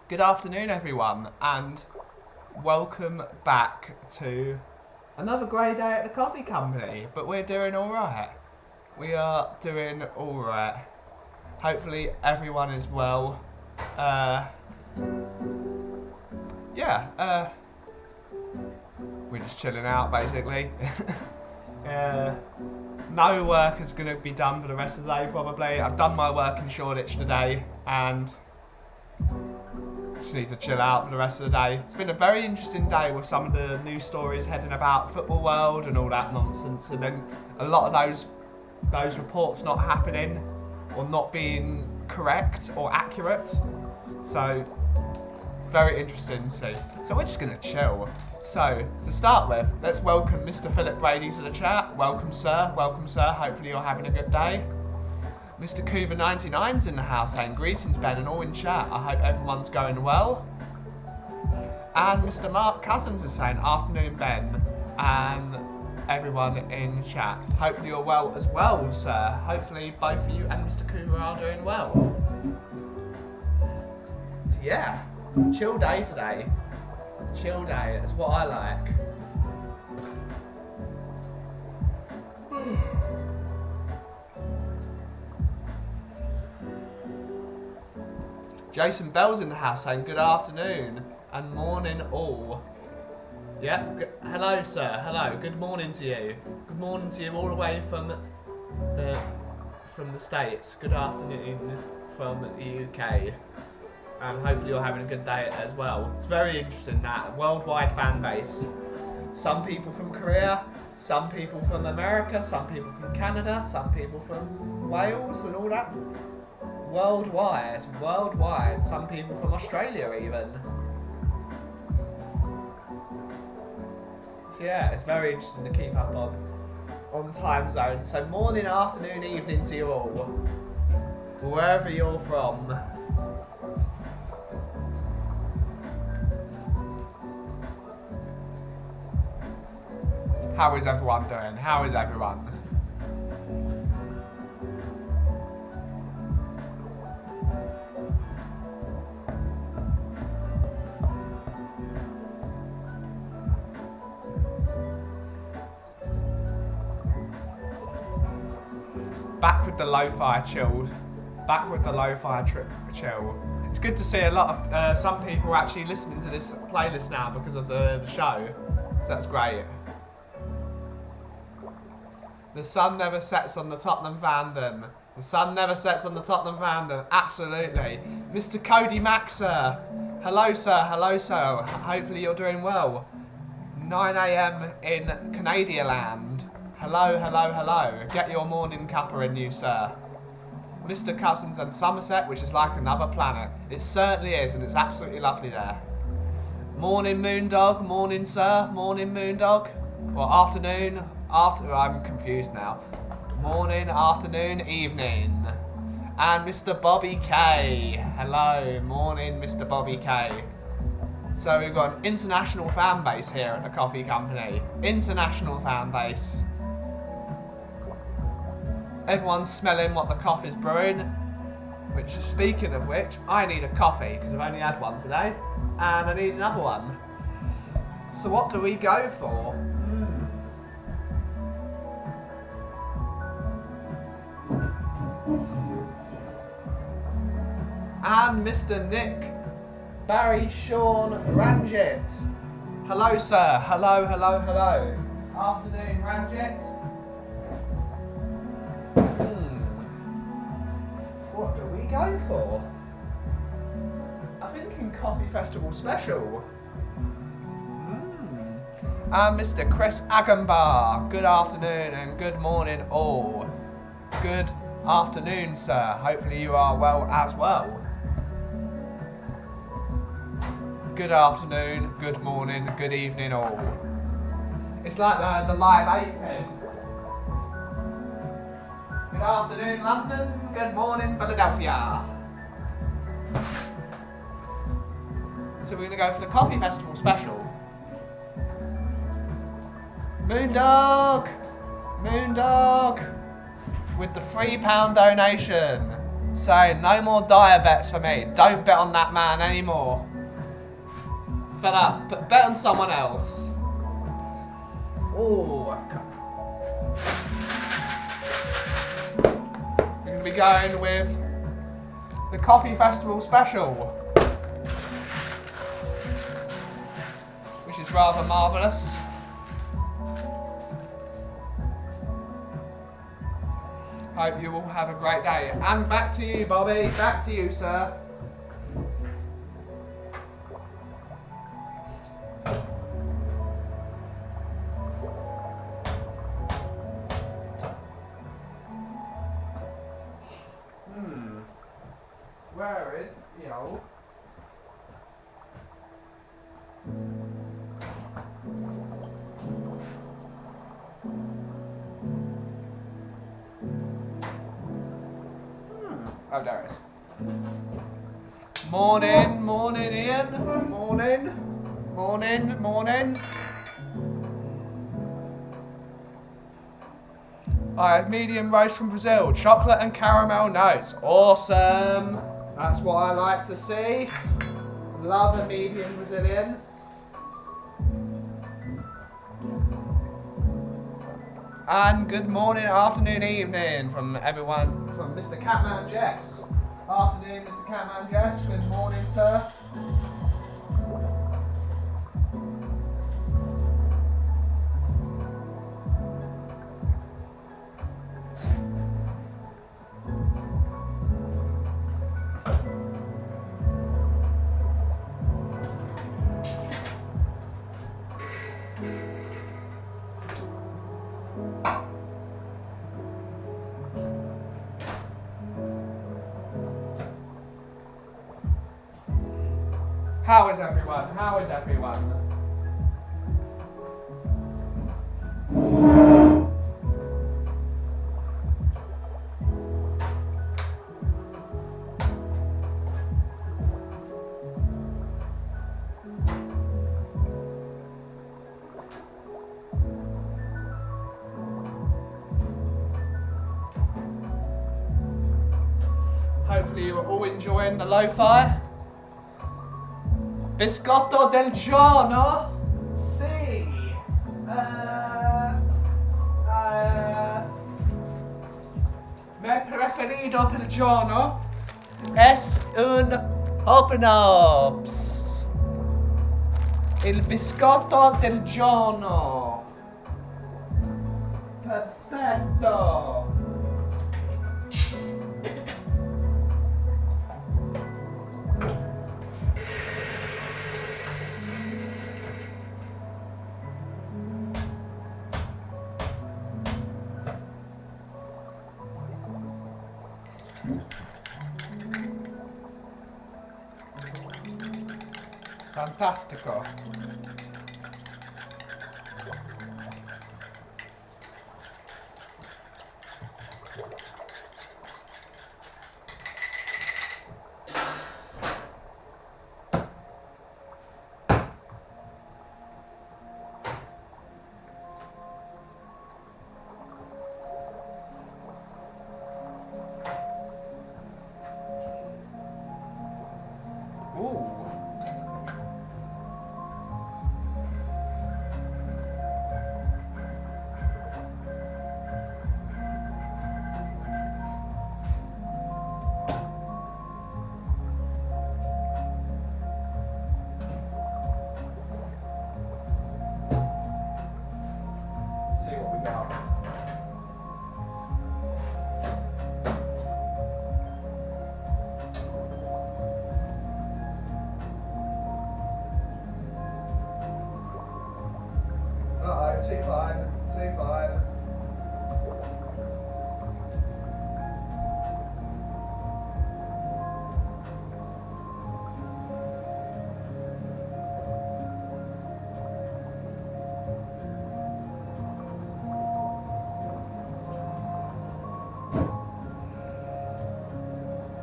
Good afternoon, everyone, and welcome back to another great day at the coffee company. But we're doing all right. We are doing all right. Hopefully, everyone is well. We're just chilling out, basically. No work is going to be done for the rest of the day, probably. I've done my work in Shoreditch today, and just need to chill out for the rest of the day. It's been a very interesting day with some of the news stories heading about football world and all that nonsense, and then a lot of those reports not happening or not being correct or accurate. So very interesting to see. So we're just gonna chill. So to start with, let's welcome Mr. Philip Brady to the chat. Welcome sir, welcome sir. Hopefully you're having a good day. Mr. Coover99's in the house saying greetings Ben and all in chat. I hope everyone's going well. And Mr. Mark Cousins is saying afternoon Ben and everyone in chat. Hopefully you're well as well, sir. Hopefully both of you and Mr. Coover are doing well. So yeah, chill day today. Chill day, that's what I like. Jason Bell's in the house saying good afternoon and morning all. Yep, hello sir, hello, good morning to you. Good morning to you all the way from the States. Good afternoon from the UK. And hopefully you're having a good day as well. It's very interesting, that worldwide fan base. Some people from Korea, some people from America, some people from Canada, some people from Wales and all that. Worldwide, worldwide. Some people from Australia even. So yeah, it's very interesting to keep up on time zones. So morning, afternoon, evening to you all. Wherever you're from. How is everyone doing? How is everyone? Back with the lo-fi chilled. Back with the lo-fi chill. It's good to see a lot of some people actually listening to this playlist now because of the show. So that's great. The sun never sets on the Tottenham fandom. The sun never sets on the Tottenham fandom. Absolutely. Mr. Cody Maxer. Hello, sir. Hello, sir. Hopefully you're doing well. 9 AM in Canadian land. Hello, hello, hello. Get your morning cuppa in you, sir. Mr. Cousins and Somerset, which is like another planet. It certainly is, and it's absolutely lovely there. Morning, Moondog. Morning, sir. Morning, Moondog. Or afternoon. I'm confused now. Morning, afternoon, evening. And Mr. Bobby K. Hello, morning, Mr. Bobby K. So we've got an international fan base here at the coffee company. International fan base. Everyone's smelling what the coffee's brewing. Which, speaking of which, I need a coffee because I've only had one today. And I need another one. So what do we go for? And Mr. Nick Barry Sean Ranjit. Hello, sir. Hello, hello, hello. Afternoon, Ranjit. What do we go for? I'm thinking Coffee Festival Special. And Mr. Chris Agambar. Good afternoon and good morning all. Good afternoon, sir. Hopefully you are well as well. Good afternoon, good morning, good evening all. It's like the Live 8 thing. Good afternoon, London. Good morning, Philadelphia. So we're going to go for the Coffee Festival Special. Moondog! Moondog! With the £3 donation. saying no more dire bets for me. Don't bet on that man anymore. Fed up. But bet on someone else. Ooh. We're going to be going with the Kauffie Festival special, which is rather marvellous. Hope you all have a great day. And back to you, Bobby. Back to you, sir. Where is yo? Oh, there it is. Morning, morning, Ian. Morning, morning, morning. I have medium roast from Brazil, chocolate and caramel notes. Awesome. That's what I like to see. Love a medium Brazilian. And good morning, afternoon, evening from everyone, from Mr. Catman Jess. Afternoon, Mr. Catman Jess. Good morning, sir. How is everyone? How is everyone? Hopefully you are all enjoying the lo-fi. Biscotto del giorno? Sì. Me preferido per giorno es un open ups. Il biscotto del giorno. Perfetto. Fantastico. Ooh. See what we got. Uh-oh, 2-5, 2-5.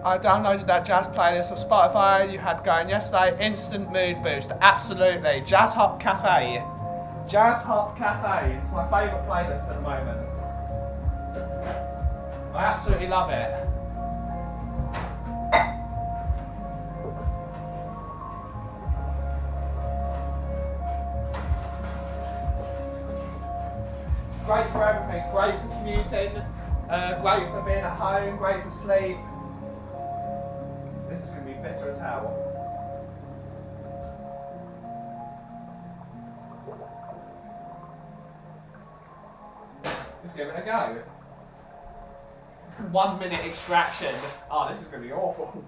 I downloaded that jazz playlist of Spotify you had going yesterday. Instant mood boost, absolutely. Jazz Hop Cafe. Jazz Hop Cafe. It's my favourite playlist at the moment. I absolutely love it. Great for everything. Great for commuting. Great for being at home. Great for sleep. This is going to be bitter as hell. Let's give it a go. 1 minute extraction. Oh, this is going to be awful.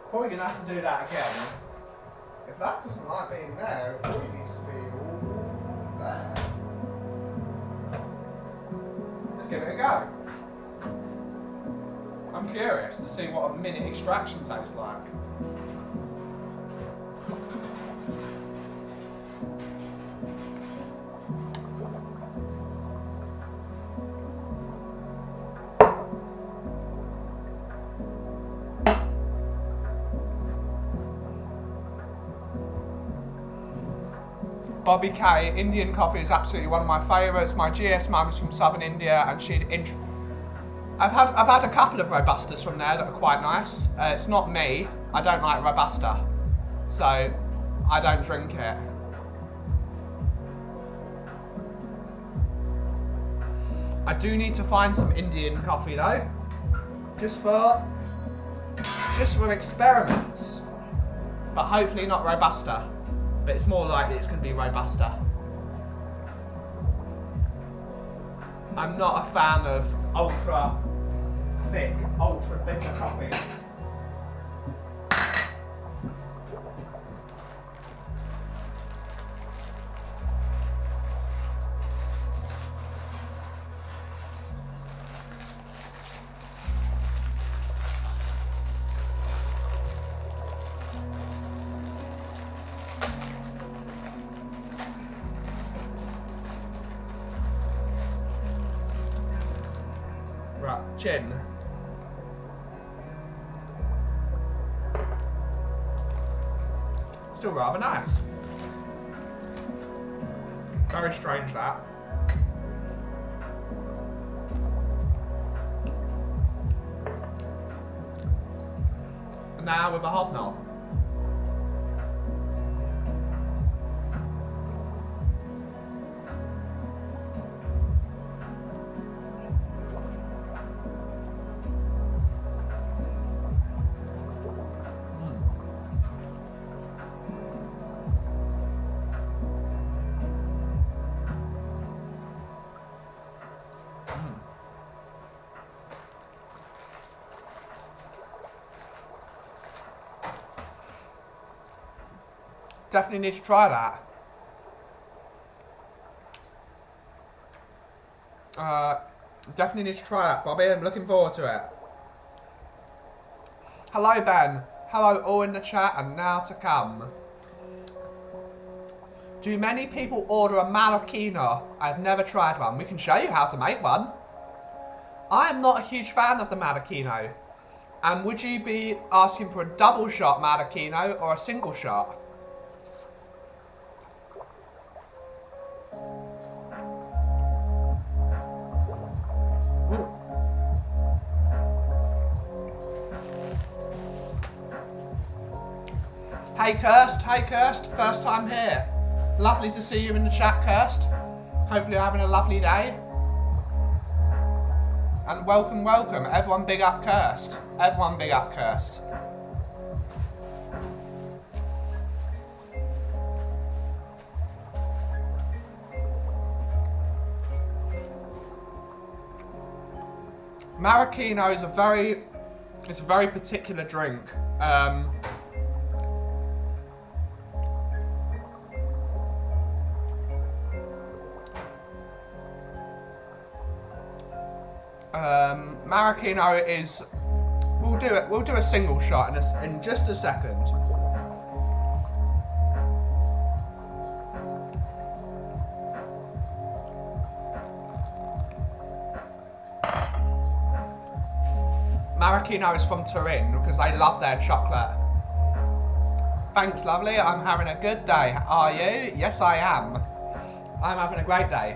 Probably going to have to do that again. If that doesn't like being there, it probably needs to be all there. Let's give it a go. I'm curious to see what a minute extraction tastes like. Bobby K, Indian coffee is absolutely one of my favourites. My GS mum's from southern India, and I've had a couple of Robustas from there that are quite nice. It's not me. I don't like Robusta, so I don't drink it. I do need to find some Indian coffee though, just for experiments, but hopefully not Robusta. But it's more likely it's going to be Robusta. I'm not a fan of ultra thick, ultra bitter coffees. Chin. Still rather nice. Very strange that. And now with a hobnob. Definitely need to try that. Definitely need to try that, Bobby. I'm looking forward to it. Hello, Ben. Hello, all in the chat, and now to come. Do many people order a Marocchino? I've never tried one. We can show you how to make one. I am not a huge fan of the Marocchino. And would you be asking for a double shot Marocchino or a single shot? Hey Kirst, first time here. Lovely to see you in the chat, Kirst. Hopefully you're having a lovely day. And welcome, welcome. Everyone big up Kirst. Everyone big up Kirst. Marocchino is a very particular drink. Marocchino is. We'll do a single shot in just a second. Marocchino is from Turin because they love their chocolate. Thanks, lovely. I'm having a good day. Are you? Yes, I am. I'm having a great day.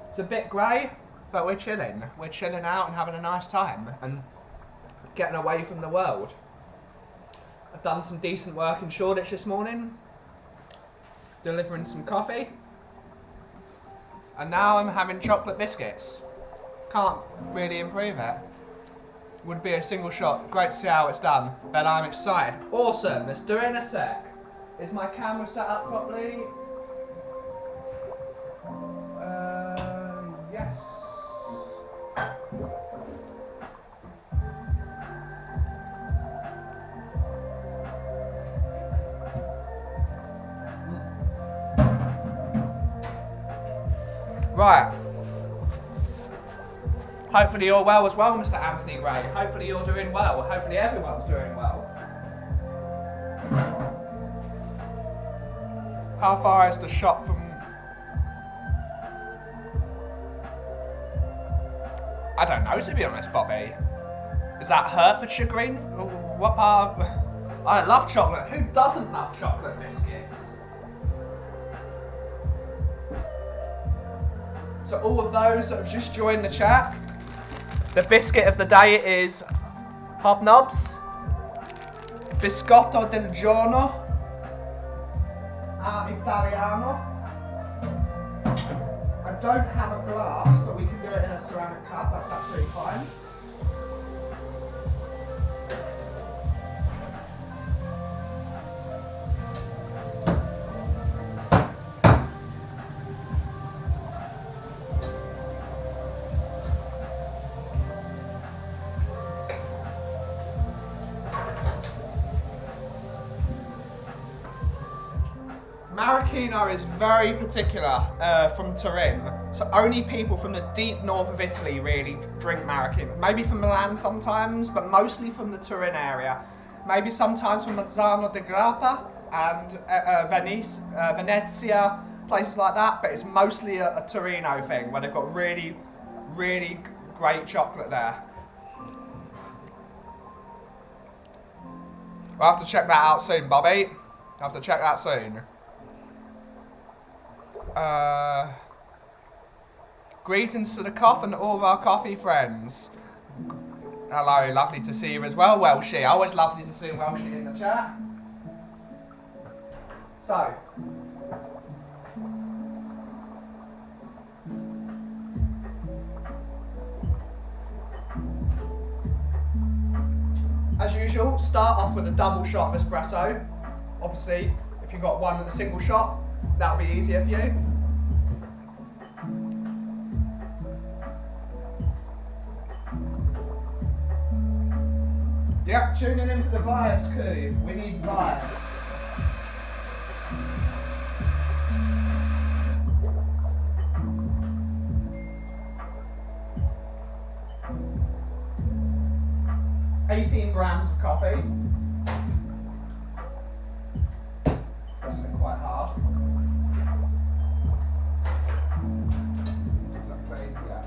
It's a bit grey, but we're chilling. We're chilling out and having a nice time and getting away from the world. I've done some decent work in Shoreditch this morning, delivering some coffee, and now I'm having chocolate biscuits. Can't really improve it. Would be a single shot. Great to see how it's done, but I'm excited. Awesome, let's do it in a sec. Is my camera set up properly? Yes. Right. Hopefully you're well as well, Mr. Anthony Gray. Hopefully you're doing well. Hopefully everyone's doing well. How far is the shop from... I don't know, to be honest, Bobby. Is that Hertfordshire Green? What part of... I love chocolate. Who doesn't love chocolate biscuits? So all of those that have just joined the chat, the biscuit of the day is Hobnobs, Biscotto del Giorno, Italiano. I don't have a glass, but we can do it in a ceramic cup, that's absolutely fine. Maraschino is very particular from Turin, so only people from the deep north of Italy really drink maraschino. Maybe from Milan sometimes, but mostly from the Turin area. Maybe sometimes from Mazzano di Grappa and Venezia, places like that, but it's mostly a Torino thing where they've got really, really great chocolate there. We'll have to check that out soon, Bobby. I'll have to check that soon. Greetings to the Coff and all of our coffee friends. Hello, lovely to see you as well, Welshie. Always lovely to see Welshie in the chat. So, as usual, start off with a double shot of espresso. Obviously, if you've got one with a single shot, that'll be easier for you. Yep, tuning in for the vibes, crew. We need vibes. $18 of coffee. Pressing it quite hard. Exactly, yeah.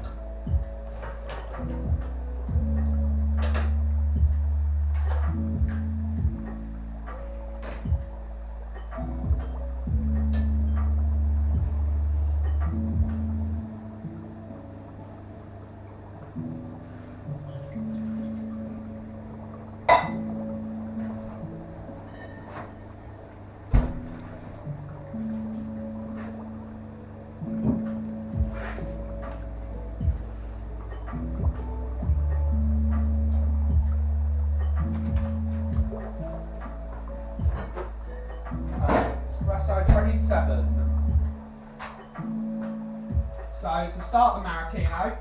So to start the maraschino,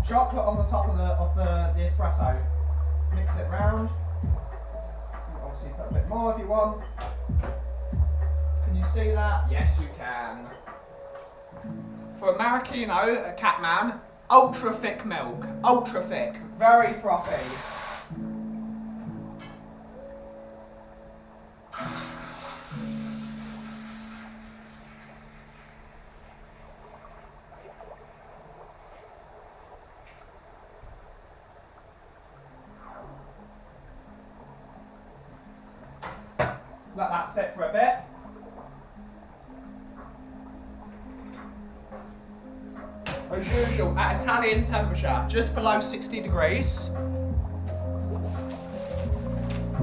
chocolate on the top of the espresso. Mix it round. Obviously put a bit more if you want. Can you see that? Yes, you can. For a maraschino, a Catman, ultra thick milk. Ultra thick. Very frothy. Let that sit for a bit. as usual, at Italian temperature, just below 60 degrees.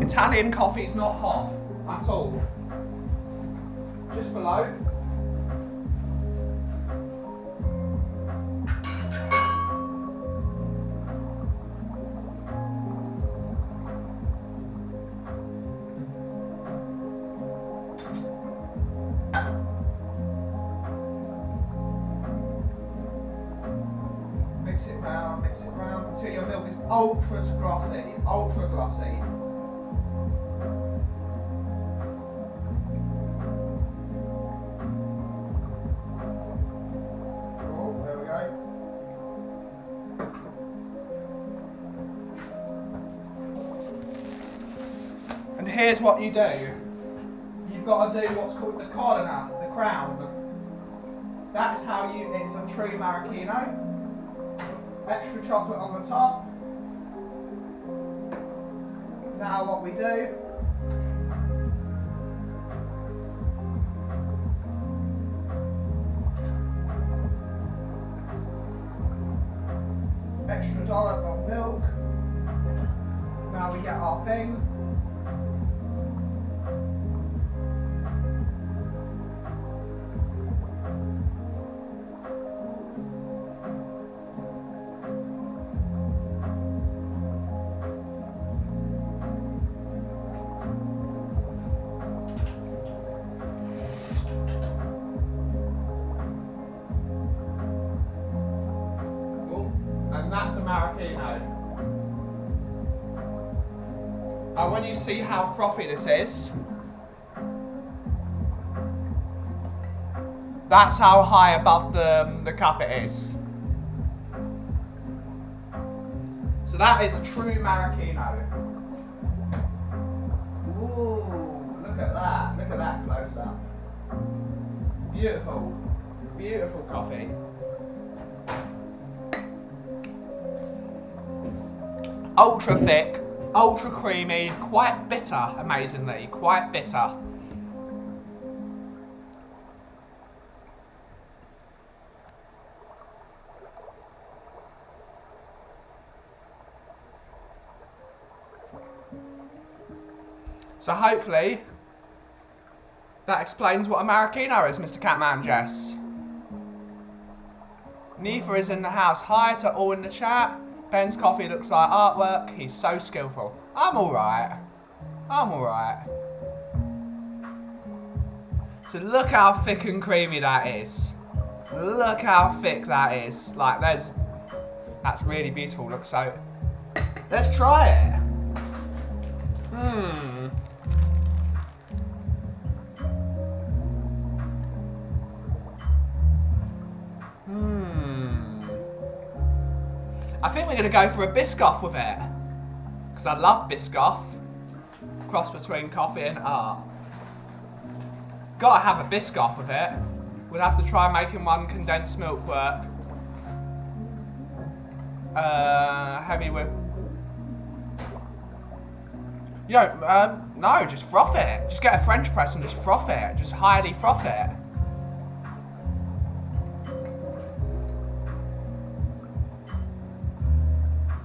Italian coffee is not hot at all. Just below. Mix it round until your milk is ultra glossy, ultra glossy. Oh, there we go. And here's what you do. You've got to do what's called the corona, the crown. That's how you, it's a true Maraschino. Extra chocolate on the top. Now what we do, extra dollop of milk. Now we get our thing. That's a Maraschino. And when you see how frothy this is, that's how high above the cup it is. So that is a true Maraschino. Ooh, look at that close up. Beautiful, beautiful coffee. Ultra thick, ultra creamy, quite bitter, amazingly, quite bitter. So hopefully, that explains what a Maraschino is, Mr. Catman Jess. Neither is in the house. Hi to all in the chat. Ben's coffee looks like artwork. He's so skillful. I'm alright. I'm alright. So look how thick and creamy that is. Look how thick that is. Like, that's really beautiful. Look, so let's try it. I think we're going to go for a Biscoff with it. Because I love Biscoff. Cross between coffee and art. Gotta have a Biscoff with it. We'll have to try making one condensed milk work. Heavy with... no, just froth it. Just get a French press and just froth it. Just highly froth it.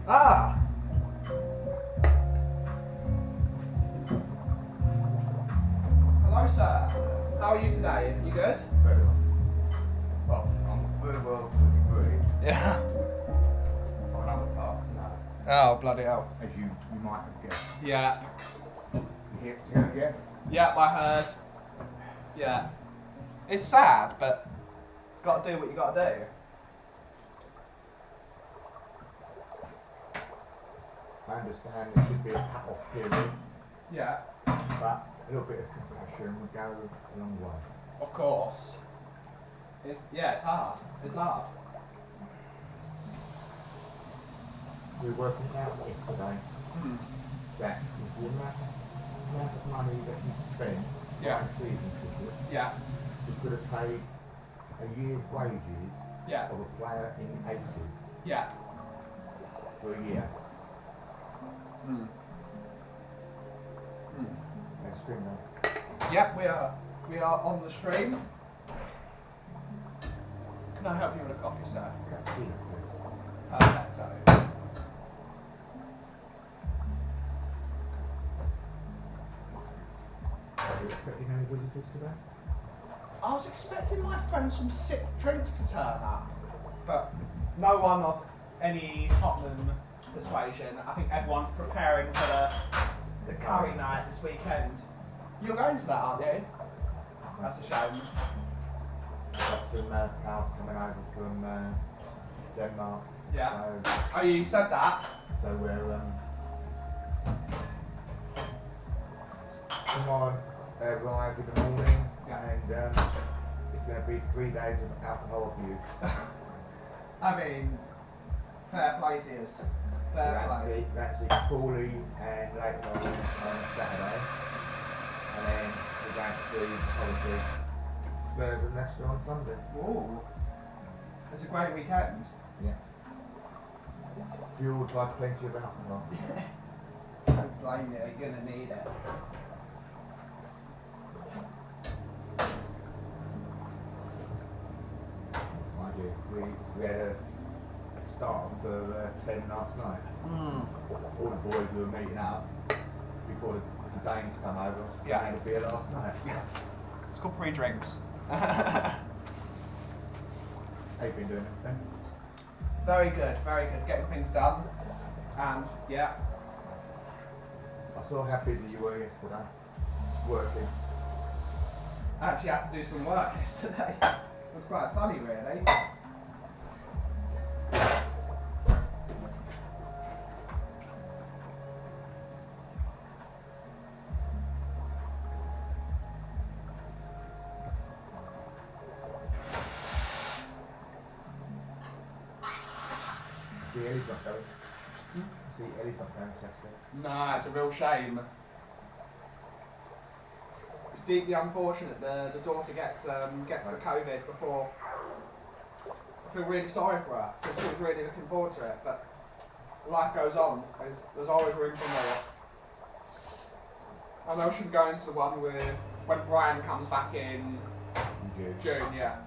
Ah! Hello, sir. How are you today? You good? Very well. Well, I'm very well to a degree. Yeah. On other parts, no. Oh, bloody hell. As you might have guessed. Yeah. You hear it again? Yeah, I heard. Yeah. It's sad, but gotta do what you gotta do. I understand there should be a cut-off period, Yeah. but a little bit of compassion would go a long way. Of course. It's hard. It's hard. We were working out yesterday that with the amount of money that you spend on season tickets, Yeah. you could have paid a year's wages Yeah. of a player in the 80s Yeah. for a year. Extreme though. Yeah, we are on the stream. Can Can I help you with a coffee, sir? Cappuccino. Perfect. Are you expecting any visitors today? I was expecting my friends from Sick Drinks to turn up, but no one of any Tottenham persuasion. I think everyone's preparing for the curry night this weekend. You're going to that, aren't you? That's a shame. I've got some pals coming over from Denmark. Yeah. So, Oh, you said that? so we're tomorrow arrive in the morning, and it's going to be 3 days of alcohol abuse. I mean, fair play to yous. Fair play. That's it. Crawley and later on Saturday, and then we're going to see obviously Spurs and Leicester on Sunday. Ooh. It's a great weekend. Yeah. Fueled by plenty of alcohol. Don't blame you, you're going to need it. Mind you, we had a start for 10 last night. All the boys who were meeting up before the Danes come over. Yeah. Had a beer last night. Yeah. It's called free drinks. How you been doing everything? Very good, very good. Getting things done. And yeah. I saw how busy you were yesterday. Working. I actually had to do some work yesterday. It was quite funny, really. See Ellie's not going. See Ellie's not going Saturday. No, it's a real shame. It's deeply unfortunate the daughter gets the COVID before. I feel really sorry for her because she was really looking forward to it, but life goes on. There's always room for more. I know she's going to the one with when Brian comes back in June, yeah.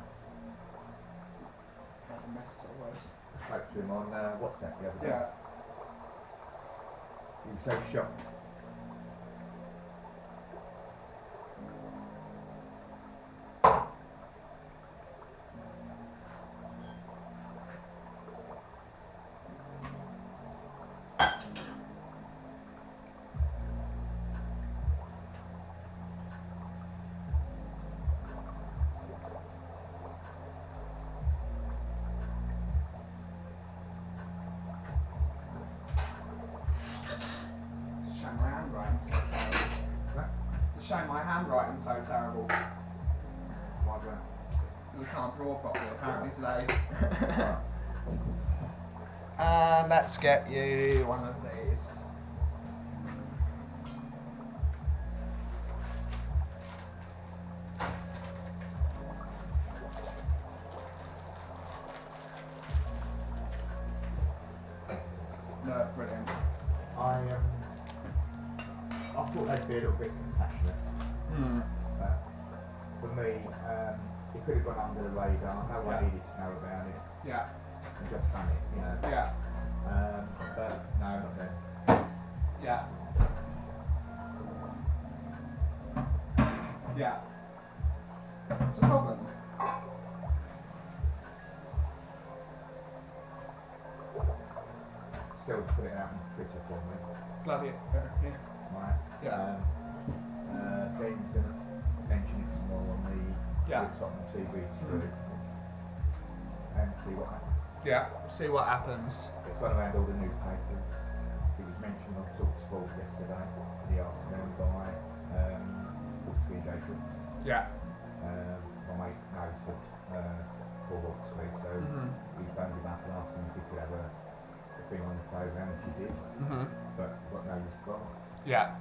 Spoke to him on WhatsApp the other day. Yeah. He was so shocked. Shame my handwriting's so terrible. Why is that? Because I can't draw properly apparently today. And let's get you one of these. No, brilliant. I thought they'd be a little bit compassionate. But for me, it could have gone under the radar. No one needed to know about it. Yeah. And just done it, you know. Yeah. But no, not then. Yeah. Yeah. What's the problem? Still put it out on Twitter for me. Bloody yeah. Right. Yeah. Jane's going to mention it some more on the Tottenham TV screen and see what happens. Yeah. See what happens. It's gone around all the newspapers. It was mentioned on TalkSport yesterday, in the afternoon by Hawksby Jacob. Yeah. My mate knows for Hawksby, so he phoned him up and asked him if he could have a thing on the programme, which he did, but got no response. Yeah.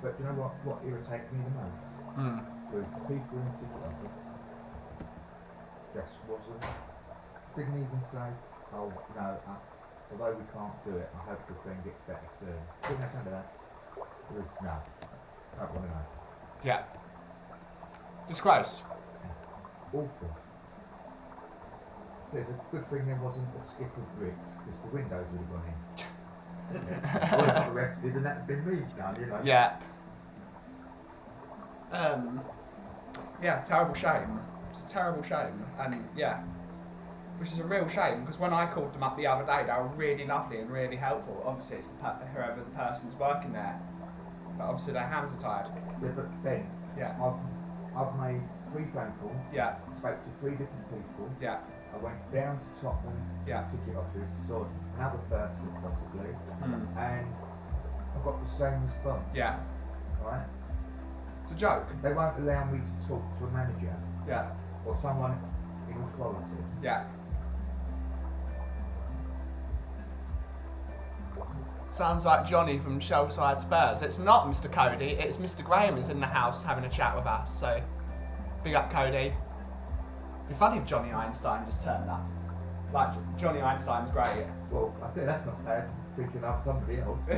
But you know what irritated me the most? Was the people in the ticket office just didn't even say, oh no, although we can't do it, I hope the thing gets better soon. Didn't have to do that. It was, no, I don't want to know. Yeah. Disgrace. Awful. There's a good thing there wasn't a skip of bricks, because the windows would have gone in. I would have got arrested and that'd been me done, you know. Yeah. Yeah, terrible shame. It's a terrible shame, and yeah, which is a real shame because when I called them up the other day, they were really lovely and really helpful. Obviously, it's whoever the person's working there, but obviously their hands are tied. Yeah, but Ben, Yeah. I've made 3 phone calls. Yeah. Spoke to 3 different people. Yeah. I went down to Tottenham ticket office, saw another person possibly, and I got the same response. Yeah. Right? It's a joke. They won't allow me to talk to a manager. Yeah. Or someone in authority. Yeah. Sounds like Johnny from Shellside Spurs. It's not Mr. Cody, it's Mr. Graham is in the house having a chat with us, so big up Cody. It'd be funny if Johnny Einstein just turned up. Like, Johnny Einstein's great. Well, I tell you, that's not bad, thinking of somebody else. I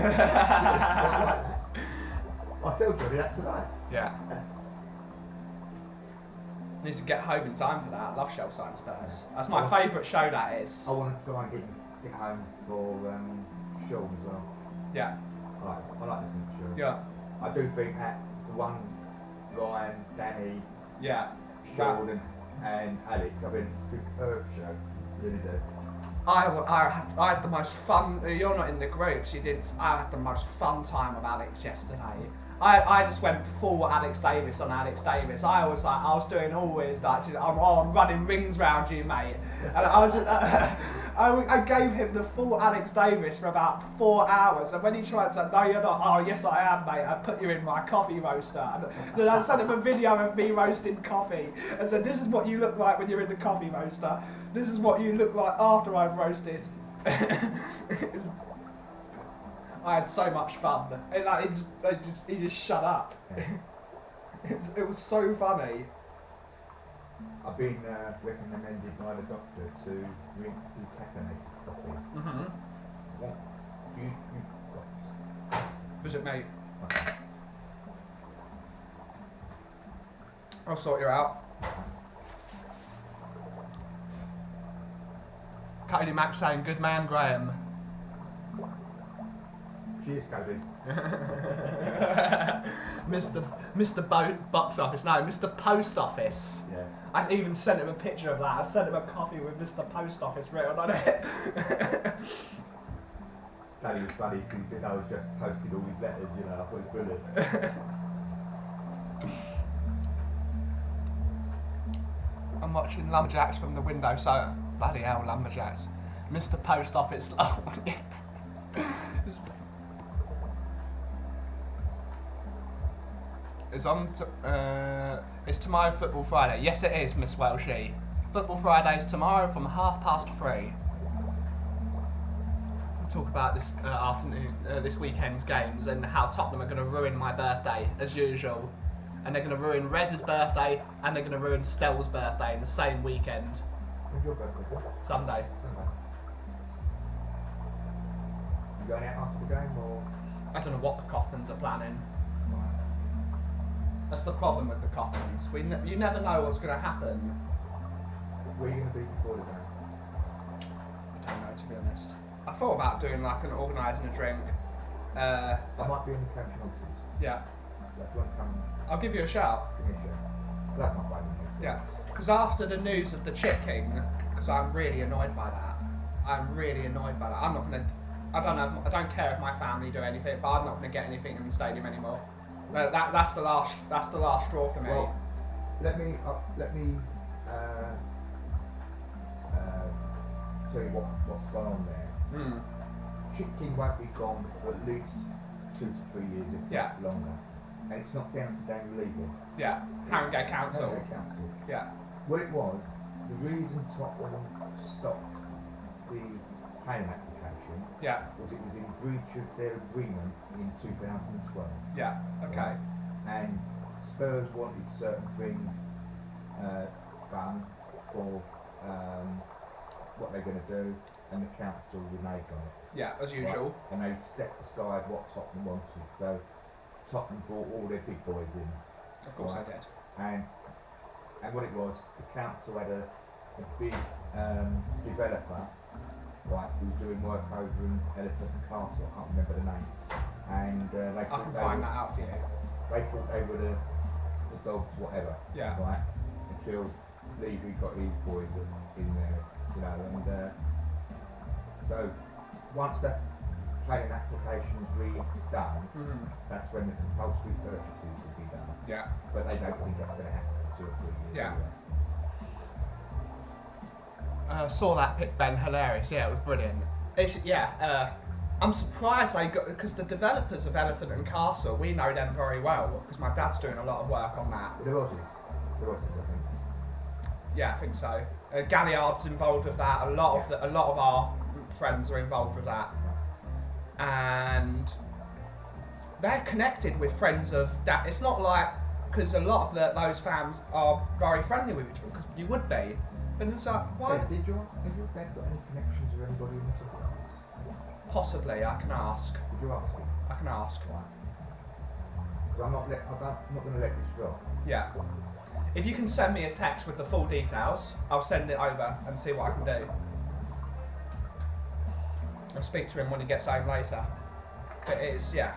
tell Johnny that tonight. Yeah. Needs to get home in time for that. I love Shellside Spurs. That's my favourite show, that is. I want to try and get home for Sean as well. Yeah. I like listening to Sean. Yeah. I do think that the one, Ryan, Danny, Yeah. Sean and Alex have been a superb show. Really do. I had the most fun. You're not in the groups. You did. I had the most fun time with Alex yesterday. I just went full Alex Davis on Alex Davis. I was doing always like I'm running rings round you, mate. And I was just, I gave him the full Alex Davis for about 4 hours. And when he tried to say, no, you're not. Oh, yes, I am, mate. I put you in my coffee roaster. And then I sent him a video of me roasting coffee and said, this is what you look like when you're in the coffee roaster. This is what you look like after I've roasted. I had so much fun. And like, he just shut up. It was so funny. I've been recommended by the doctor to drink decaffeinated coffee. Mm-hmm. What do you got? Visit me. Okay. I'll sort you out. Cody Mack saying, good man, Graham. Cheers, Cody. Mr. Box Office, no, Mr. Post Office. Yeah. I even sent him a picture of that. I sent him a coffee with Mr. Post Office written on it. Daddy was funny because he said I was just posting all his letters, you know, I thought it was brilliant. I'm watching Lumberjacks from the window, so bloody hell, Lumberjacks. Mr. Post Office. Oh, yeah. It's tomorrow Football Friday. Yes, it is, Miss Welshie. Football Friday is tomorrow from 3:30. We'll talk about this afternoon, this weekend's games and how Tottenham are going to ruin my birthday as usual, and they're going to ruin Rez's birthday and they're going to ruin Stell's birthday in the same weekend. When's your birthday, sir? Sunday. Sunday. You going out after the game or? I don't know what the Coffmans are planning. Right. That's the problem with the Coffmans. You never know what's going to happen. Where are you going to be before the game? I don't know, to be honest. I thought about doing like organising a drink. I might be in the coaching offices. Yeah. So if you want to come, I'll give you a shout. give me a shout. That's my favourite. Yeah. Because after the news of the chicken, because I'm really annoyed by that. I'm really annoyed by that. I'm not going to. I don't care if my family do anything, but I'm not going to get anything in the stadium anymore. That's the last straw for me. Well, let me tell you what's gone on there. Chicken won't be gone for at least 2 to 3 years, if not longer. And it's not down to Daniel Levy. Yeah, Harringay Council. Harringay Council. Yeah. What it was, the reason Tottenham stopped the payment application was it was in breach of their agreement in 2012. Yeah, okay. And Spurs wanted certain things done for what they're going to do, and the council reneged on it. Yeah, as usual. Right? And they stepped aside what Tottenham wanted. So Tottenham brought all their big boys in. Of course right? I did. And what it was, the council had a big developer, right, who was doing work over in Elephant and Castle, I can't remember the name, and I can find that out for you. they thought they were the dogs, whatever, Yeah. right, until Levy got his boys in there, you know, and so once that planning application's redone, that's when the compulsory purchases will be done. Yeah. But they don't think that's going to happen for 2 or 3 years. Yeah. Anyway. Saw that pic, Ben. Hilarious. Yeah, it was brilliant. I'm surprised they got, because the developers of Elephant and Castle, we know them very well because my dad's doing a lot of work on that. The Aussies, I think. Yeah, I think so. Galliard's involved with that. A lot of our friends are involved with that, and they're connected with friends of that. It's not like, because a lot of those fans are very friendly with each other, because you would be. But it's like, why? Have your dad got any connections with anybody in the ticket office? Possibly, I can ask. Did you ask him? I can ask. Right. Because I'm not going to let this drop. Yeah. If you can send me a text with the full details, I'll send it over and see what I can do. I'll speak to him when he gets home later. But it's, yeah.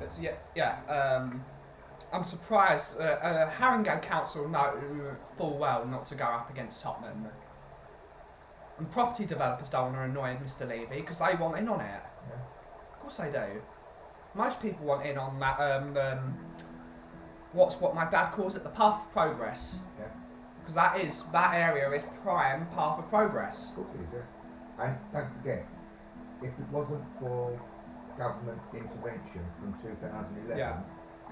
It's, I'm surprised. Haringey Council know full well not to go up against Tottenham. And property developers don't want to annoy Mr. Levy because they want in on it. Yeah. Of course they do. Most people want in on that. What my dad calls it, the path of progress. Yeah. Because that area is prime path of progress. Of course it is, yeah. And don't forget, if it wasn't for government intervention from 2011, Yeah.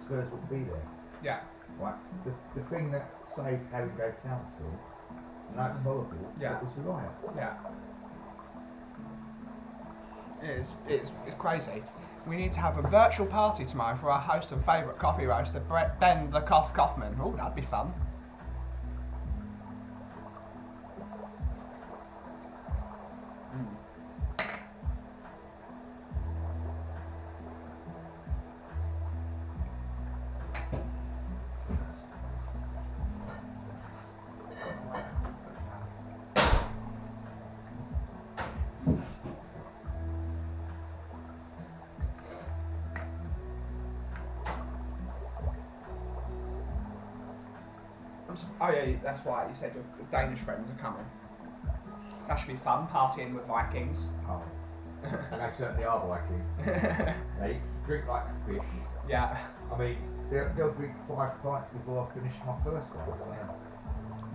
Spurs wouldn't be there. Yeah. Right? The thing that saved Haringey Council, and that's horrible, Yeah. it was the riot. Yeah. It's crazy. We need to have a virtual party tomorrow for our host and favourite coffee roaster, Ben the Kaufman. Oh, that'd be fun. Oh yeah, that's right. You said your Danish friends are coming. That should be fun, partying with Vikings. Oh. And they certainly are Vikings. They drink like fish. Yeah. I mean, they'll drink 5 pints before I finish my first one. So.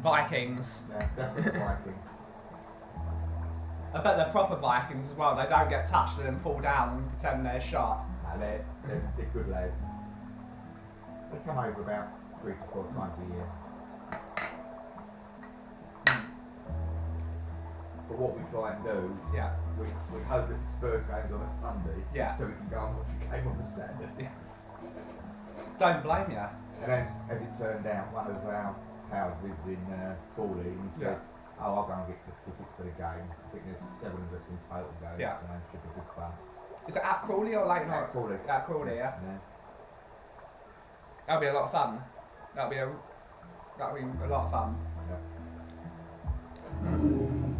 Vikings. Yeah, definitely Viking. I bet they're proper Vikings as well. They don't get touched and then fall down and pretend they're shot. No, they're good lads. They come over about 3 to 4 times a year. But what we try and do, Yeah. we hope that the Spurs game's on a Sunday, Yeah. so we can go and watch a game on the Saturday. Yeah. Don't blame you. And as it turned out, one of our pals lives in Crawley, and he said, "Oh, I'll go and get the tickets for the game. I think there's 7 of us in total going, Yeah. so it should be good fun." Is it at Crawley or Late Night? At Crawley. At Crawley, yeah. Yeah. That'll be a lot of fun. That'll be a lot of fun. And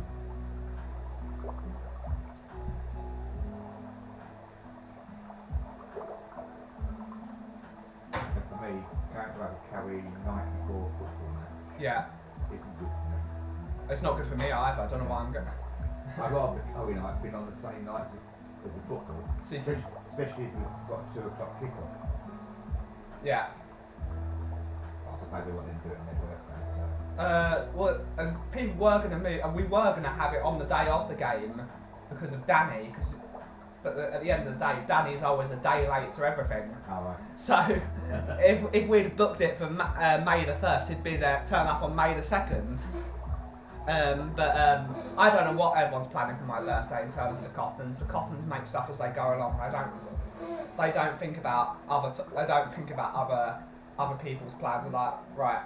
for me, going to have a carry night before football match Yeah. isn't good for me. It's not good for me either. I don't know why I'm going. I'd rather the curry night been on the same night as the football, See. especially if we've got 2 o'clock kickoff. Yeah. I suppose they want them to do it on their birthday, so. Well, and people were going to move, and we were going to have it on the day of the game because of Danny. But at the end of the day, Danny's always a day late to everything. Oh, right. So if we'd booked it for May the 1st, he'd be there, turn up on May the 2nd. But I don't know what everyone's planning for my birthday in terms of the Coffmans. The Coffmans make stuff as they go along. They don't think about other people's plans. They're like, right,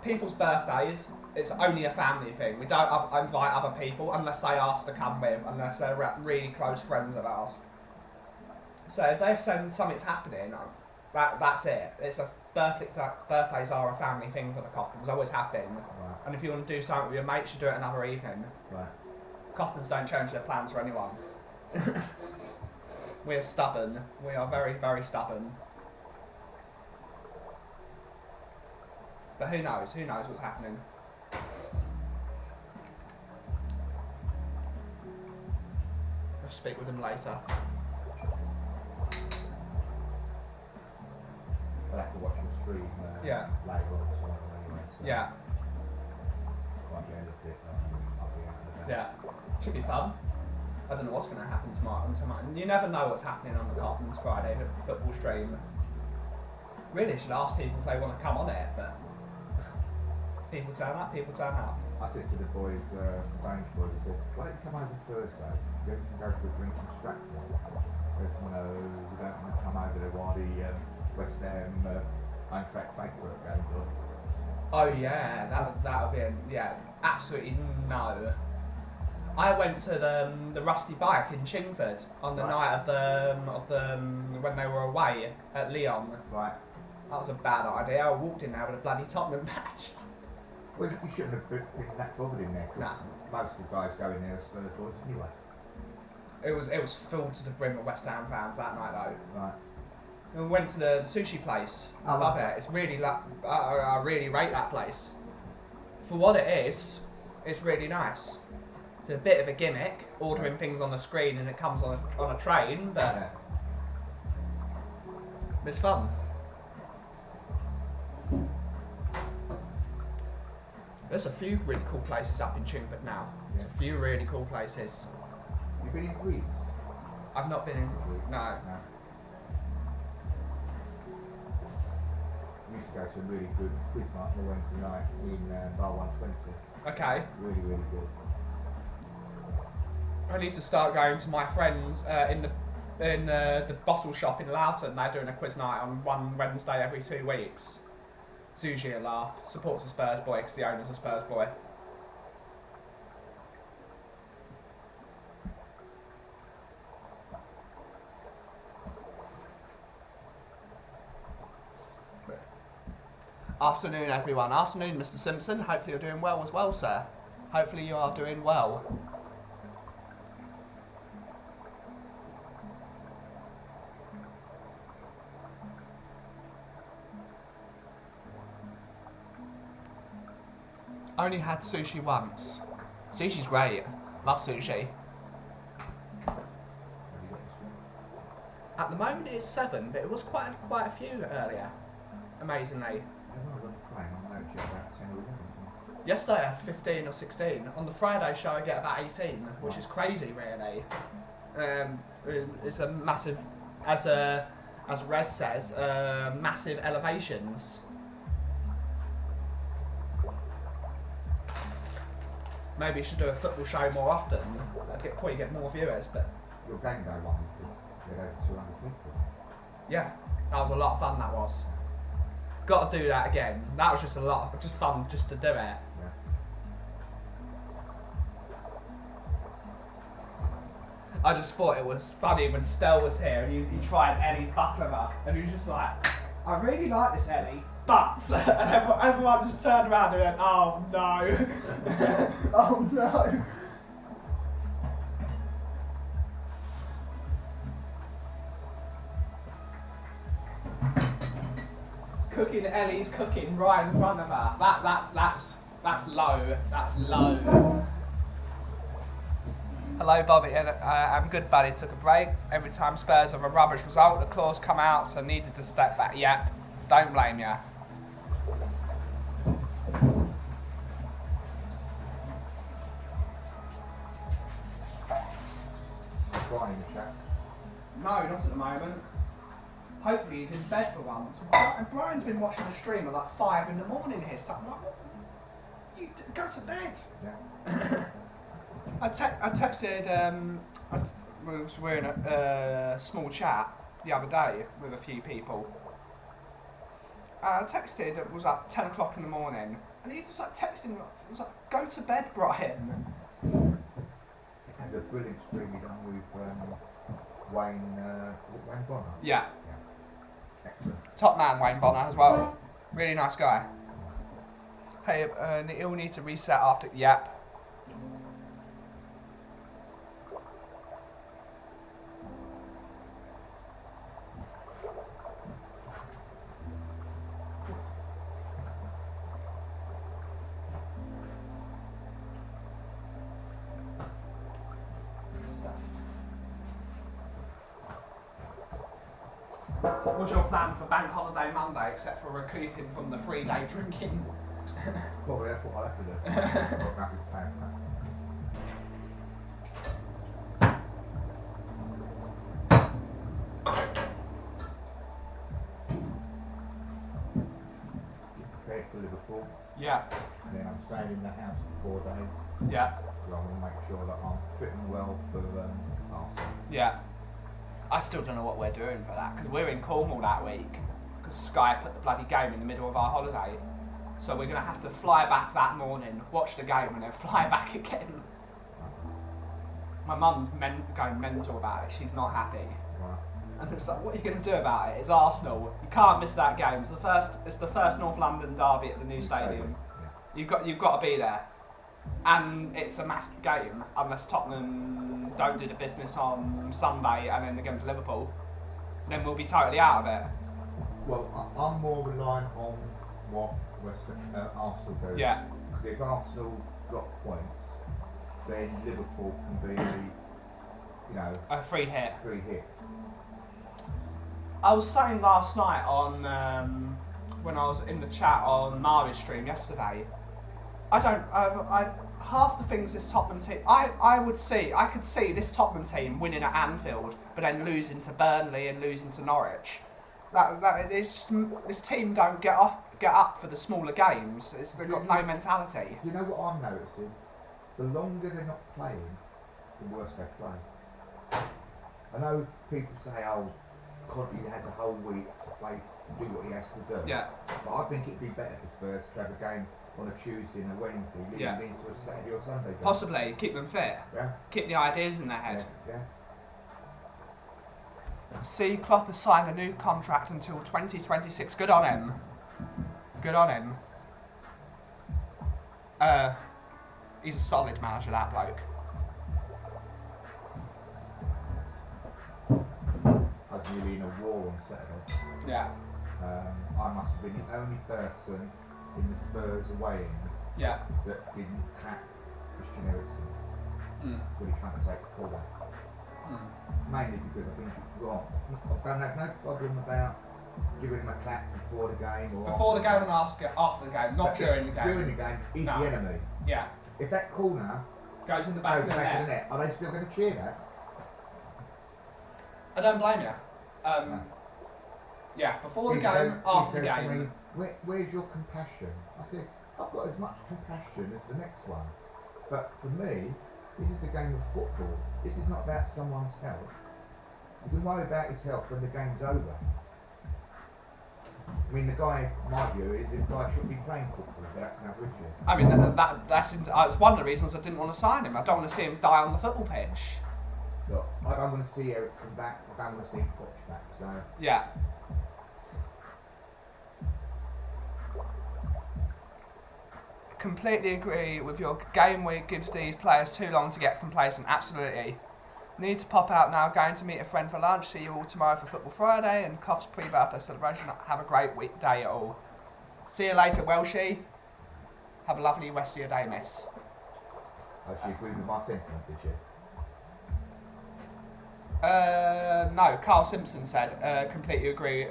people's birthdays, it's only a family thing. We don't invite other people unless they ask to come with, unless they're really close friends of ours. So if they've said something's happening, that's it. It's a birthdays are a family thing for the Coffins, always have been. Right. And if you want to do something with your mates, you do it another evening. Right. Coffins don't change their plans for anyone. We're stubborn. We are very, very stubborn. But who knows? Who knows what's happening? I'll speak with them later. I'll have to watch the stream Yeah. later on tomorrow anyway. So Yeah. Might be able to do it, I'll be out of the Yeah. Should be fun. I don't know what's going to happen tomorrow. You never know what's happening on the Coffins Friday football stream. Really should ask people if they want to come on it, but people turn up, people turn up. I said to the boys, Danish boys, I said, why don't you come over Thursday? Then we can go for a drink in Stratford. They said, no, we don't want to come over there while the West Ham home track Frankfurt goes on. Oh yeah, that'll be absolutely no. I went to the Rusty Bike in Chingford on the night of the when they were away at Lyon. Right. That was a bad idea. I walked in there with a bloody Tottenham badge. Well, you shouldn't have been that bothered in there, because most of the guys go in there as Spurs boys anyway. It was filled to the brim of West Ham fans that night though. Right. And we went to the sushi place. I love it. It's really I really rate that place. For what it is, it's really nice. It's a bit of a gimmick, ordering things on the screen and it comes on a train, but it's fun. There's a few really cool places up in Chingford now. Yeah. A few really cool places. You've been in Greece? I've not been in. No. We used to go to a really good quiz night on a Wednesday night in Bar 120. Okay. Really, really good. I need to start going to my friends in the bottle shop in Loughton. They're doing a quiz night on one Wednesday every 2 weeks. It's usually a laugh. Supports a Spurs boy because the owner's a Spurs boy. Afternoon, everyone. Afternoon, Mr. Simpson. Hopefully you're doing well as well, sir. Hopefully you are doing well. Only had sushi once. Sushi's great. Love sushi. At the moment it's 7, but it was quite a few earlier. Amazingly. Yesterday I had 15 or 16. On the Friday show I get about 18, which is crazy really. It's a massive, as Rez says, massive elevations. Maybe you should do a football show more often. Probably get more viewers, but... Your game day one, you had over 200 people. Yeah, that was a lot of fun, that was. Got to do that again. That was just just fun just to do it. Yeah. I just thought it was funny when Stell was here and he tried Ellie's baklava and he was just like, I really like this Ellie, but... And everyone just turned around and went, oh no. Oh no. Cooking Ellie's cooking right in front of her. That's low. That's low. Hello, Bobby. I'm good, buddy. Took a break. Every time Spurs have a rubbish result, the claws come out, so needed to step back. Yep. Don't blame ya. Brian in the chat. No, not at the moment. Hopefully he's in bed for once. And Brian's been watching the stream at like 5 in the morning here. So I'm like, what? You go to bed. Yeah. I texted. We were in a small chat the other day with a few people. I texted. It was like 10 o'clock in the morning, and he was like texting. It was like, "Go to bed, Brian." Had a brilliant stream we done with Wayne Bonner? Yeah. Excellent. Top man, Wayne Bonner, as well. Really nice guy. Hey, he'll need to reset after... Yep. What was your plan for Bank Holiday Monday, except for recouping from the 3-day drinking? Probably that's what I'll have to do. I'm happy to pay for that. Get prepared for Liverpool, Yeah. and then I'm staying in the house for 4 days. Yeah. So I want to make sure that I'm fit and well for Arsenal. Yeah. I still don't know what we're doing for that, because we're in Cornwall that week, because Sky put the bloody game in the middle of our holiday. So we're going to have to fly back that morning, watch the game, and then fly back again. My mum's going mental about it. She's not happy. Right. And it's like, what are you going to do about it? It's Arsenal. You can't miss that game. It's the first North London derby at the new stadium. Yeah. You've got to be there. And it's a massive game, unless Tottenham don't do the business on Sunday and then against Liverpool. Then we'll be totally out of it. Well, I'm more relying on what Arsenal do. Yeah. Because if Arsenal drop points, then Liverpool can be, A free hit. free hit. I was saying last night on when I was in the chat on Mari's stream yesterday. Half the things this Tottenham team, I could see this Tottenham team winning at Anfield, but then losing to Burnley and losing to Norwich. It's just, this team don't get up for the smaller games. They've got no mentality. You know what I'm noticing? The longer they're not playing, the worse they play. I know people say, oh, Conte has a whole week to play, do what he has to do. Yeah. But I think it'd be better for Spurs to have a game on a Tuesday and a Wednesday, leading into a Saturday or Sunday game. Possibly, keep them fit. Yeah. Keep the ideas in their head. Yeah. See, Klopp has signed a new contract until 2026. Good on him. Good on him. He's a solid manager, that bloke. I was nearly in a war on Saturday. Yeah. I must have been the only person in the Spurs away end Yeah. that didn't hack Christian Eriksen when he tried to take the corner. Mainly because I think it's wrong. I don't have no problem about giving him a clap before the game or Before the game and after the game, not during the game. During the game, he's the enemy. Yeah. If that corner Goes in the back goes of the back net. of the net, are they still going to cheer that? I don't blame you. Yeah, before the game, after the game. Where's your compassion? I said, I've got as much compassion as the next one. But for me, this is a game of football. This is not about someone's health. You can worry about his health when the game's over. I mean, the guy, my view is, the guy shouldn't be playing football, but that's another issue. I mean, that's one of the reasons I didn't want to sign him. I don't want to see him die on the football pitch. Look, I don't want to see Eriksen back, I don't want to see Poch back, so... Yeah. Completely agree with your game week gives these players too long to get complacent. Absolutely. Need to pop out now. Going to meet a friend for lunch. See you all tomorrow for Football Friday and Kauff's pre-birthday celebration. Have a great weekday all. See you later, Welshie. Have a lovely rest of your day, miss. Actually agree with my sentiment, did you? No, Carl Simpson said, completely agree,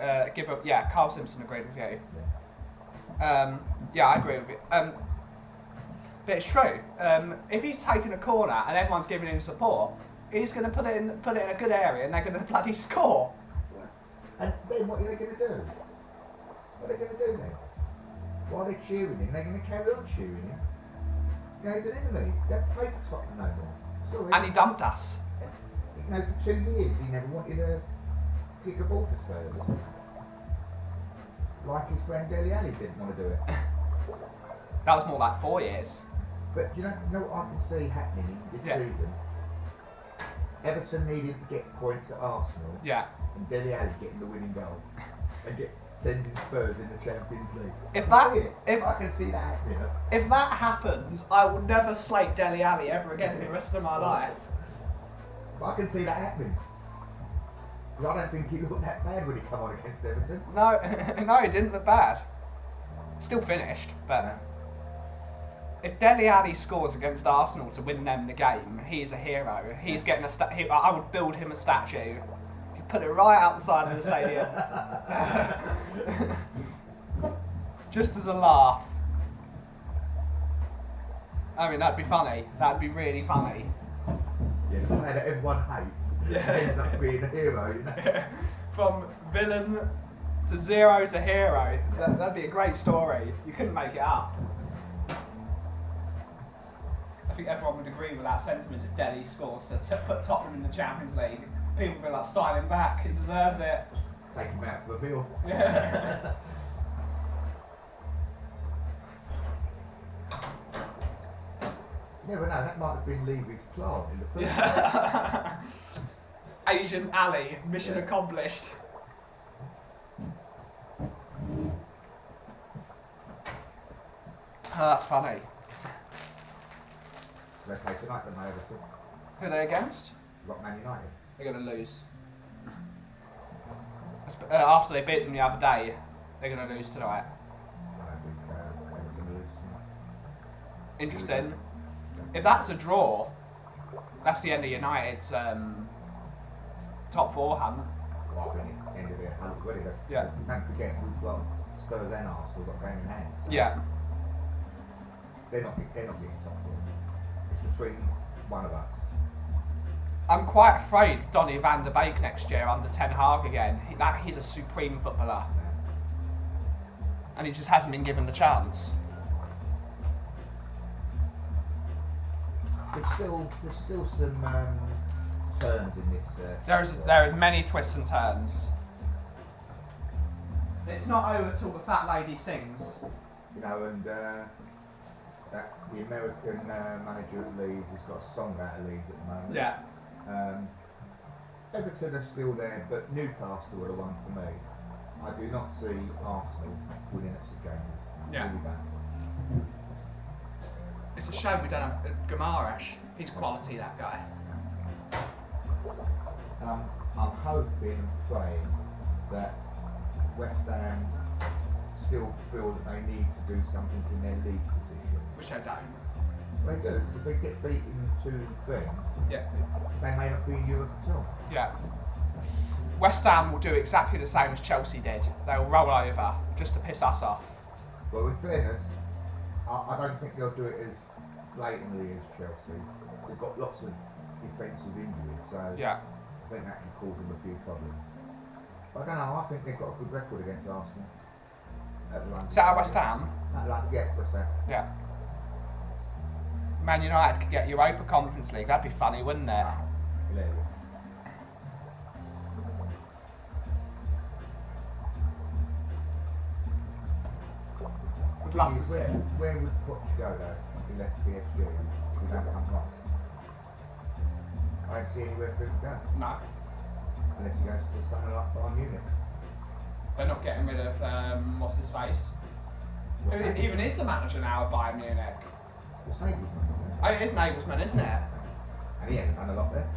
Carl Simpson agreed with you. Yeah, I agree with you. But it's true. If he's taking a corner and everyone's giving him support, he's going to put it in a good area and they're going to bloody score. Yeah. And then what are they going to do? What are they going to do then? While they're cheering him, they're going to carry on cheering him. You know, he's an enemy. They don't play for Scotland no more. Sorry. And he dumped us. You know, for 2 years he never wanted to kick a ball for Spurs. Like his friend Dele Alli didn't want to do it. That was more like 4 years. But you know what I can see happening this season? Everton needed to get points at Arsenal. Yeah. And Dele Alli getting the winning goal and sending Spurs in the Champions League. If I can see that happening. If that happens, I will never slate Dele Alli ever again in the rest of my life. But I can see that happening. Because I don't think he looked that bad when he come on against Everton. No, he didn't look bad. Still finished, but if Dele Alli scores against Arsenal to win them the game, he's a hero. He's getting I would build him a statue. Put it right out the side of the stadium. Just as a laugh. I mean, that'd be funny. That'd be really funny. Yeah, the player that everyone hates ends up being a hero, you know? From villain to zero to hero. That'd be a great story. You couldn't make it up. I think everyone would agree with that sentiment if Dele scores to put Tottenham in the Champions League. People would be like, sign him back, he deserves it. Take him out for a meal. Yeah. Never know, that might have been Levy's plan in the first Yeah. Asian alley, mission accomplished. Oh, that's funny. They play tonight, don't they, Everton? Who are they against? You've got Man United. They're going to lose. After they beat them the other day, they're going to lose tonight. I don't think Everton will lose tonight. Interesting. If that's a draw, that's the end of United's top four hunt. Well, I think it's the end of it. Already, Yeah. Don't forget, we've got Spurs and Arsenal got game in hand. So Yeah. They're not getting top four. It's between one of us. I'm quite afraid of Donny van der Beek next year under Ten Hag again. He's a supreme footballer. And he just hasn't been given the chance. There's still some turns in this. There are many twists and turns. It's not over till the fat lady sings. You know, and that the American manager at Leeds has got a song out of Leeds at the moment. Yeah. Everton are still there, but Newcastle are the one for me. I do not see Arsenal winning at St James. Yeah. Really don't. It's a shame we don't have Gamarash. He's quality, that guy. And I'm hoping and praying that West Ham still feel that they need to do something in their league position. Which I don't. They do. If they get beaten to things, Yeah. they may not be in Europe at all. Yeah. West Ham will do exactly the same as Chelsea did. They'll roll over just to piss us off. Well, in fairness, I don't think they'll do it as blatantly as Chelsea. They've got lots of defensive injuries, so Yeah. I think that can cause them a few problems. But I don't know, I think they've got a good record against Arsenal. At London. Is that at West Ham? Yeah, West Ham. Yeah. Man United could get Europa Conference League. That'd be funny, wouldn't it? Hilarious. Would love to see Where, it. where would Poch go though if he left PSG? If he don't come across? I don't see anywhere for him to go. No. Unless he goes to somewhere like Bayern Munich. They're not getting rid of, what's his face? Who even is the manager now at Bayern Munich? It's Nagelsmann, isn't it? Oh, it is Nagelsmann, isn't it? And he hasn't done a lot there.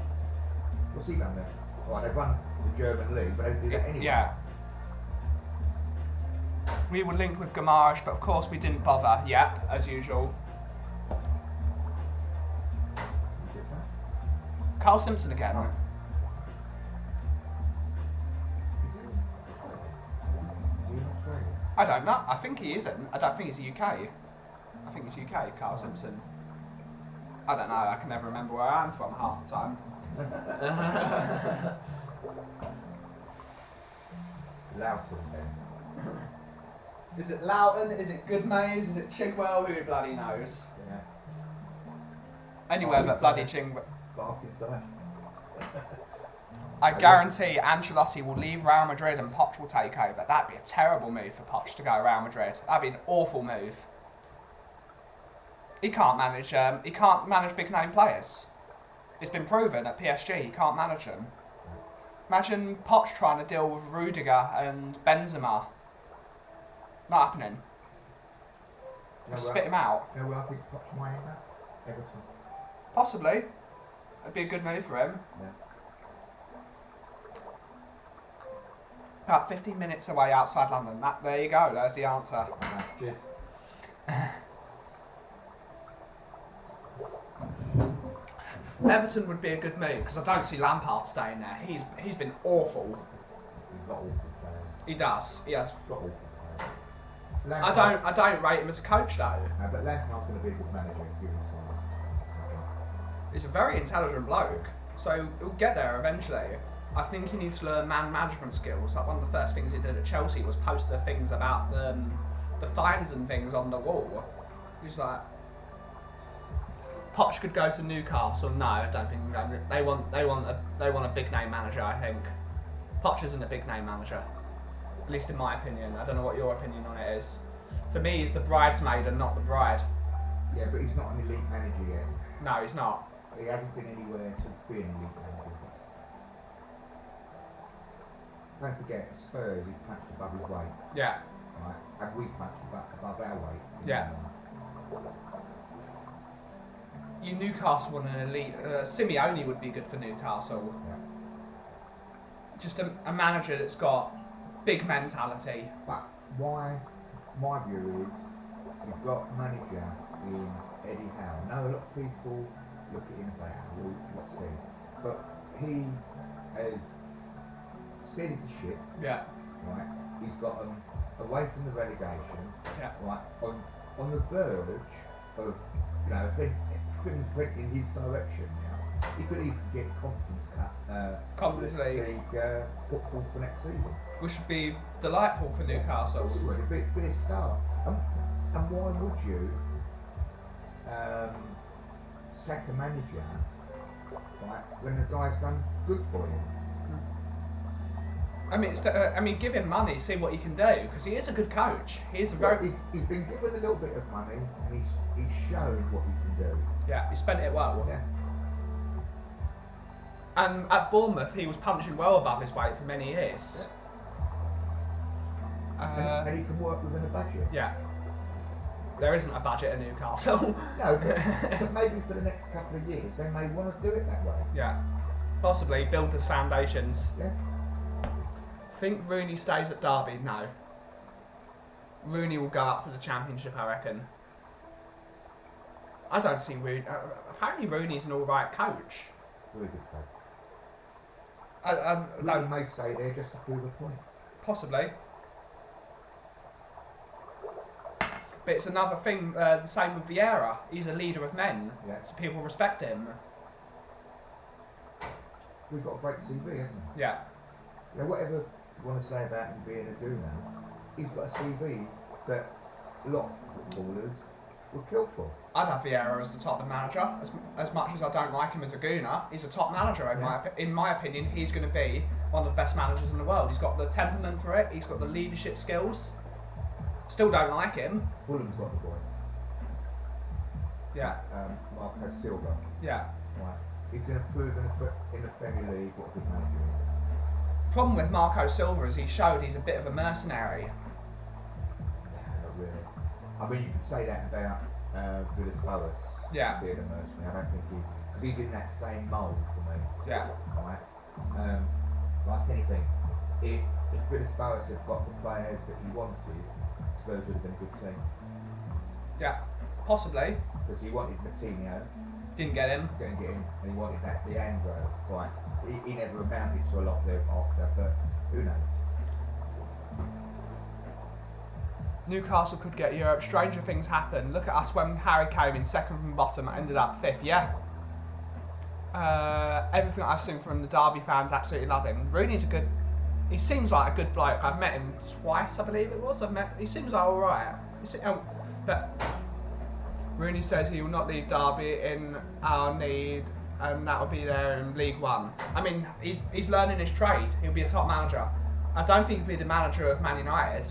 What's he done there? Well, they've won the German league, but they do that anyway. Yeah. We were linked with Gamarish, but of course we didn't bother. Yep, as usual. Who did that? Carl Simpson again. Oh. Is he in Australia? I don't know. I think he isn't. I don't think he's UK. I think he's UK, Carl Simpson. I don't know. I can never remember where I am from half the time. Loughton then. Is it Loughton? Is it Goodmays? Is it Chigwell? Who bloody knows? Yeah. Anywhere but bloody Chigwell. Barkingside. I guarantee Ancelotti will leave Real Madrid and Poch will take over. That'd be a terrible move for Poch to go Real Madrid. That'd be an awful move. He can't manage big name players. It's been proven at PSG, you can't manage them. Imagine Poch trying to deal with Rudiger and Benzema. Not happening. Spit him out. You know where I think Poch might end up? Everton. Possibly. It'd be a good move for him. Yeah. About 15 minutes away outside London. There you go, there's the answer. Okay, cheers. Everton would be a good move because I don't see Lampard staying there. He's been awful. He's got awful players. He does. He has. He's got awful players. I don't rate him as a coach though. No, but Lampard's going to be a good manager in given time. He's a very intelligent bloke, so he'll get there eventually. I think he needs to learn man management skills. Like one of the first things he did at Chelsea was post the things about the fines and things on the wall. He's like, Poch could go to Newcastle. No, I don't think they want a big name manager. I think Poch isn't a big name manager, at least in my opinion. I don't know what your opinion on it is. For me, he's the bridesmaid and not the bride. Yeah, but he's not an elite manager yet. No, he's not. He hasn't been anywhere to be an elite manager. Don't forget, at Spurs, he punched above his weight. Yeah. Right? And we punched above our weight. Yeah. You Newcastle want an elite. Simeone would be good for Newcastle. Yeah. Just a manager that's got big mentality. But why? My view is you've got a manager in Eddie Howe. Now a lot of people look at him and say, "Oh, let's see," but he has steadied the ship. Yeah. Right. He's got them away from the relegation. Yeah. Right. On the verge of, you know, if things went in his direction now, he could even get Conference League football for next season, Which would be delightful for Newcastle. It would be a star. And why would you sack a manager, right, when the guy's done good for you? I mean, give him money, see what he can do, because he is a good coach. He's a very. He's been given a little bit of money, and he's shown what he can do. Yeah, he spent it well. Yeah. And at Bournemouth, he was punching well above his weight for many years. Yeah. And he can work within a budget. Yeah. There isn't a budget at Newcastle. No, but maybe for the next couple of years, they may want to do it that way. Yeah. Possibly build his foundations. Yeah. Think Rooney stays at Derby? No. Rooney will go up to the Championship, I reckon. I don't see Rooney. Apparently, Rooney's an alright coach. Really good coach. Rooney may stay there just to prove a point. Possibly. But it's another thing, the same with Vieira. He's a leader of men, Yeah. so people respect him. We've got a great CV, hasn't he? Yeah. You know, whatever you want to say about him being a gooner, he's got a CV that a lot of footballers would kill for. I'd have Vieira as the top manager. As much as I don't like him as a gooner, he's a top manager. In my opinion, he's going to be one of the best managers in the world. He's got the temperament for it. He's got the leadership skills. Still don't like him. Fulham's got the boy. Yeah. Marco Silva. Yeah. Right. He's going to prove in the Premier League what a good manager is. Problem with Marco Silva is he showed he's a bit of a mercenary. Not really. I mean, you could say that about Villas-Boas. Yeah. Being a mercenary. I don't think because he's in that same mould for me. Yeah. Right. Like anything, if Villas-Boas had got the players that he wanted, Spurs would have been a good team. Yeah. Possibly. Because he wanted Coutinho. Didn't get him. Going to get him, and he wanted that Leandro. Right. He never amounted to a lot there after, but who knows? Newcastle could get Europe. Stranger things happen. Look at us when Harry came in second from bottom, ended up fifth. Yeah. Everything I've seen from the Derby fans absolutely love him. Rooney's a good. He seems like a good bloke. I've met him twice, I believe it was. He seems like all right. But Rooney says he will not leave Derby in our need, and that will be there in League One. I mean, he's learning his trade. He'll be a top manager. I don't think he'll be the manager of Man United.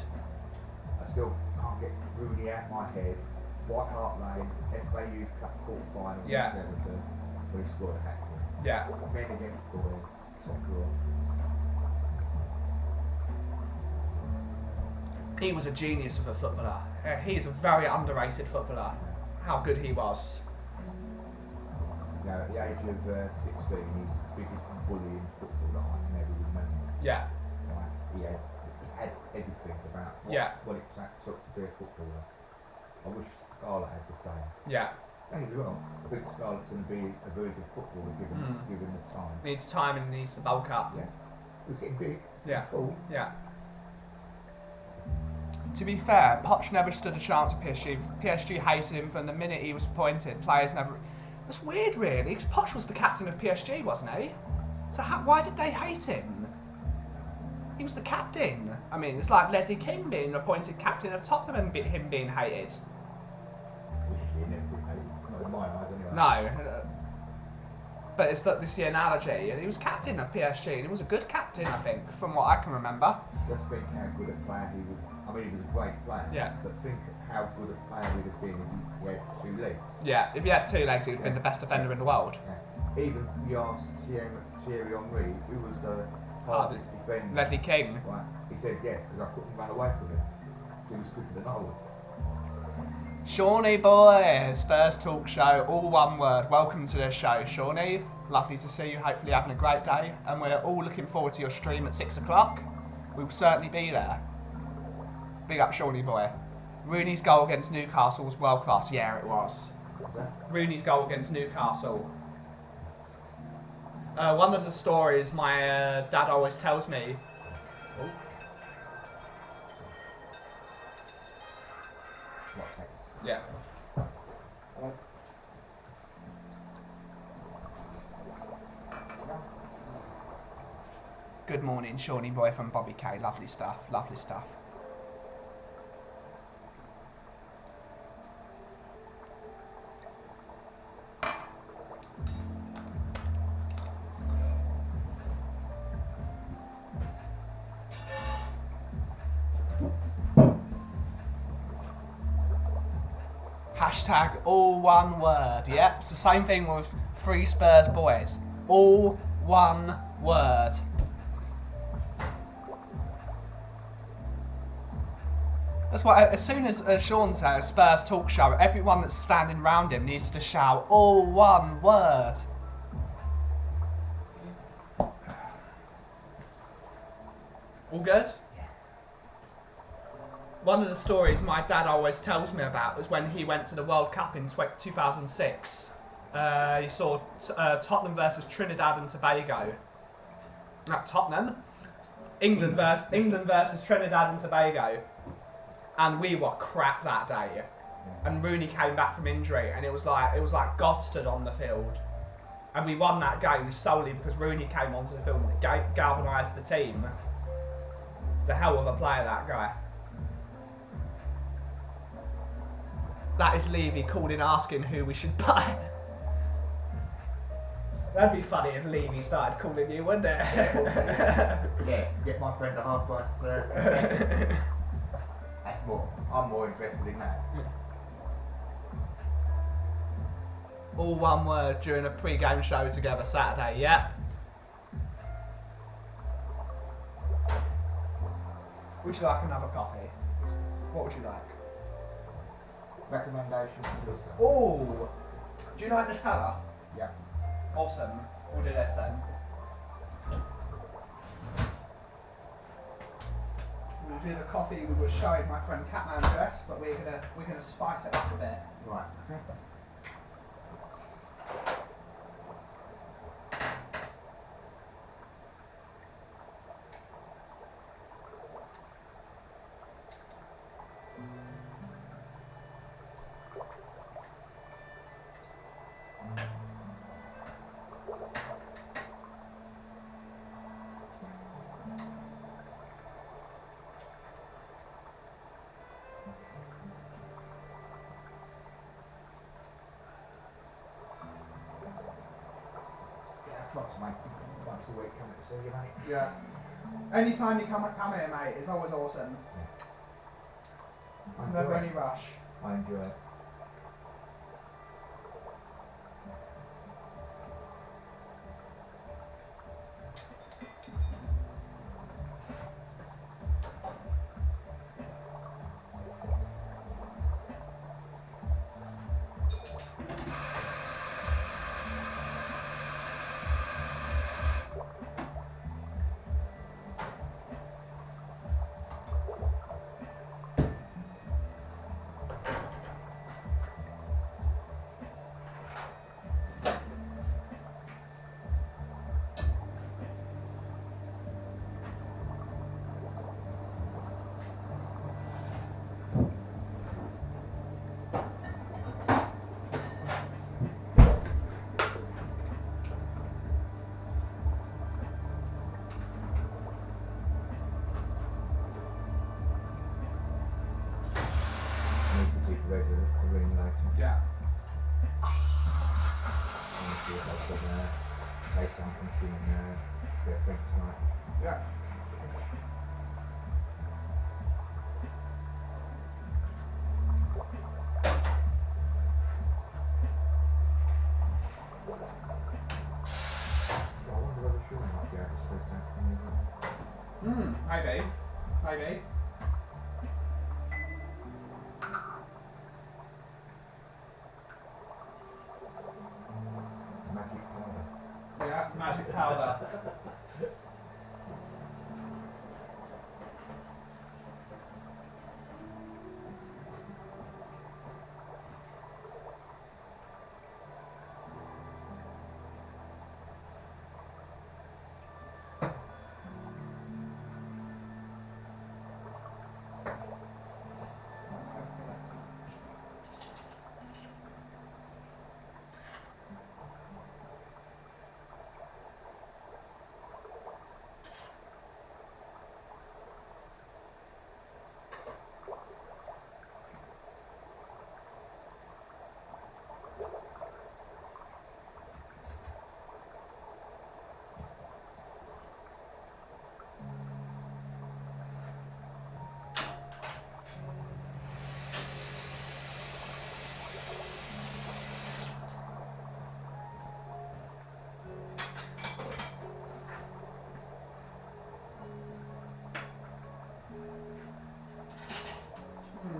I still can't get Rooney out of my head. White Hart Lane, FAU Cup quarter final against Everton, where he scored a hat-trick. Yeah. Men against boys, soccer. He was a genius of a footballer. He's a very underrated footballer. How good he was. You know, at the age of 16, he was the biggest bully in football that I can ever remember. Yeah. Right? He had everything about what it took to be a footballer. I wish Scarlett had the same. Yeah. Don't get me wrong, I think Scarlett's going to be a very good footballer given the time. Needs time and needs to bulk up. Yeah. He was getting big. Yeah. Full. Yeah. To be fair, Poch never stood a chance at PSG. PSG hated him from the minute he was appointed. Players never... That's weird, really, because Poch was the captain of PSG, wasn't he? So why did they hate him? He was the captain. I mean, it's like Ledley King being appointed captain of Tottenham and him being hated. Not in my eyes, anyway. No. But it's like this analogy, and he was captain of PSG, and he was a good captain, I think, from what I can remember. Just think how good a player he would. I mean, he was a great player. Yeah. But think how good a player he'd have been if he had 2 legs. Yeah, if he had 2 legs, he would have been the best defender in the world. Yeah. Even we asked Thierry Henry, who was the hardest defender. Ledley King. Right. He said, yeah, because I couldn't run away from him. He was quicker than I was. Shawnee boy, Spurs talk show, all one word. Welcome to the show, Shawnee. Lovely to see you. Hopefully you're having a great day, and we're all looking forward to your stream at 6 o'clock. We'll certainly be there. Big up, Shawnee boy. Rooney's goal against Newcastle was world class. Yeah, it was. What's that? Rooney's goal against Newcastle. One of the stories my dad always tells me. Oh. Yeah. Good morning, Shawnee boy from Bobby K. Lovely stuff. Lovely stuff. Hashtag all one word. Yep, it's the same thing with 3 Spurs boys. All one word. That's why, as soon as Sean says Spurs talk show, everyone that's standing around him needs to shout all one word. All good? One of the stories my dad always tells me about was when he went to the World Cup in 2006. He saw Tottenham versus Trinidad and Tobago. Not Tottenham. England versus Trinidad and Tobago. And we were crap that day. And Rooney came back from injury, and it was like God stood on the field. And we won that game solely because Rooney came onto the field and galvanised the team. He's a hell of a player, that guy. That is Levy calling asking who we should buy. That'd be funny if Levy started calling you, wouldn't it? Yeah, get my friend a half price. That's more. I'm more interested in that. All one word during a pre-game show together Saturday, yep. Would you like another coffee? What would you like? Recommendation for yourself. Oh! Do you like Nutella? Yeah. Awesome. We'll do this then. We'll do the coffee we were showing my friend Catman dress, but we're gonna spice it up a bit. Right. Okay. Once a week coming to see you, mate. Yeah. Anytime you come here, mate, it's always awesome. There's never any rush. I enjoy it. see if they can say something in their thing tonight. Yeah. So I wonder whether Sean might be able to say something. Maybe. Maybe. Magic powder. Yeah, magic powder.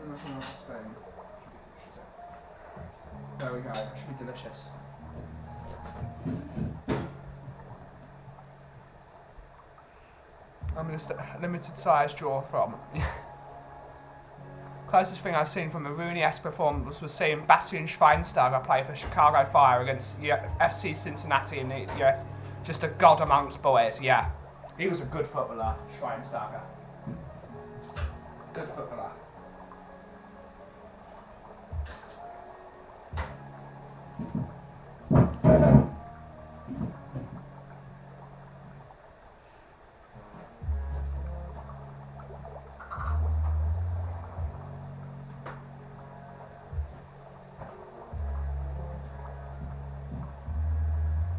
That's a nice spoon. There we go, that should be delicious. I'm going to limited size draw from. Closest thing I've seen from a Rooney-esque performance was seeing Bastian Schweinsteiger play for Chicago Fire against FC Cincinnati in the US. Just a god amongst boys, yeah. He was a good footballer, Schweinsteiger. Good footballer.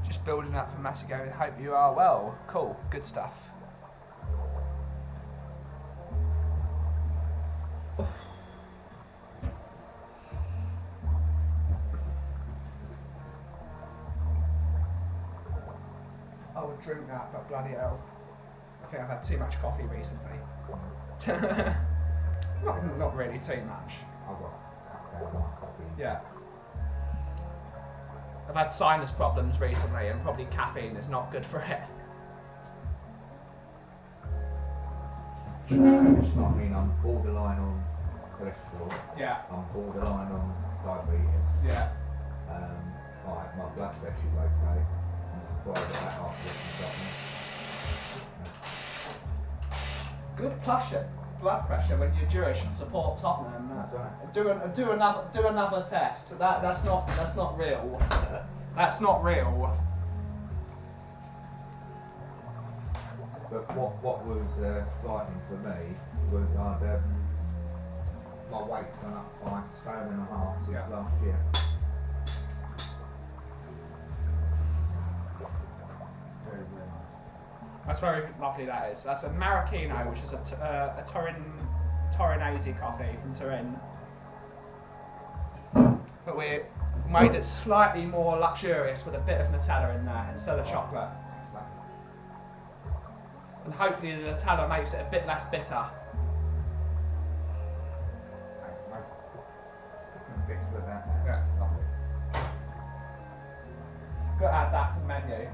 Just building up for Massigo. Hope you are well. Cool, good stuff. I would drink that, but bloody hell. I think I've had too much coffee recently. not really too much. I've got cut down on coffee. Yeah. I've had sinus problems recently and probably caffeine is not good for it. I mean, I'm borderline on cholesterol. Yeah. I'm borderline on diabetes. Yeah. My blood pressure's okay. I'm surprised at that after something. Good blood pressure when you're Jewish and support Tottenham. That's right. Do another test. That's not real. That's not real. But what was frightening for me was my weight's gone up by 1.5 stone since last year. Very, very nice. That's very lovely. That is. That's a Marocchino, which is a Torinese coffee from Turin. But we made it slightly more luxurious with a bit of Nutella in there instead of chocolate. That's lovely. And hopefully the Nutella makes it a bit less bitter. Bits with that. Yeah. That's lovely. Got to add that to the menu.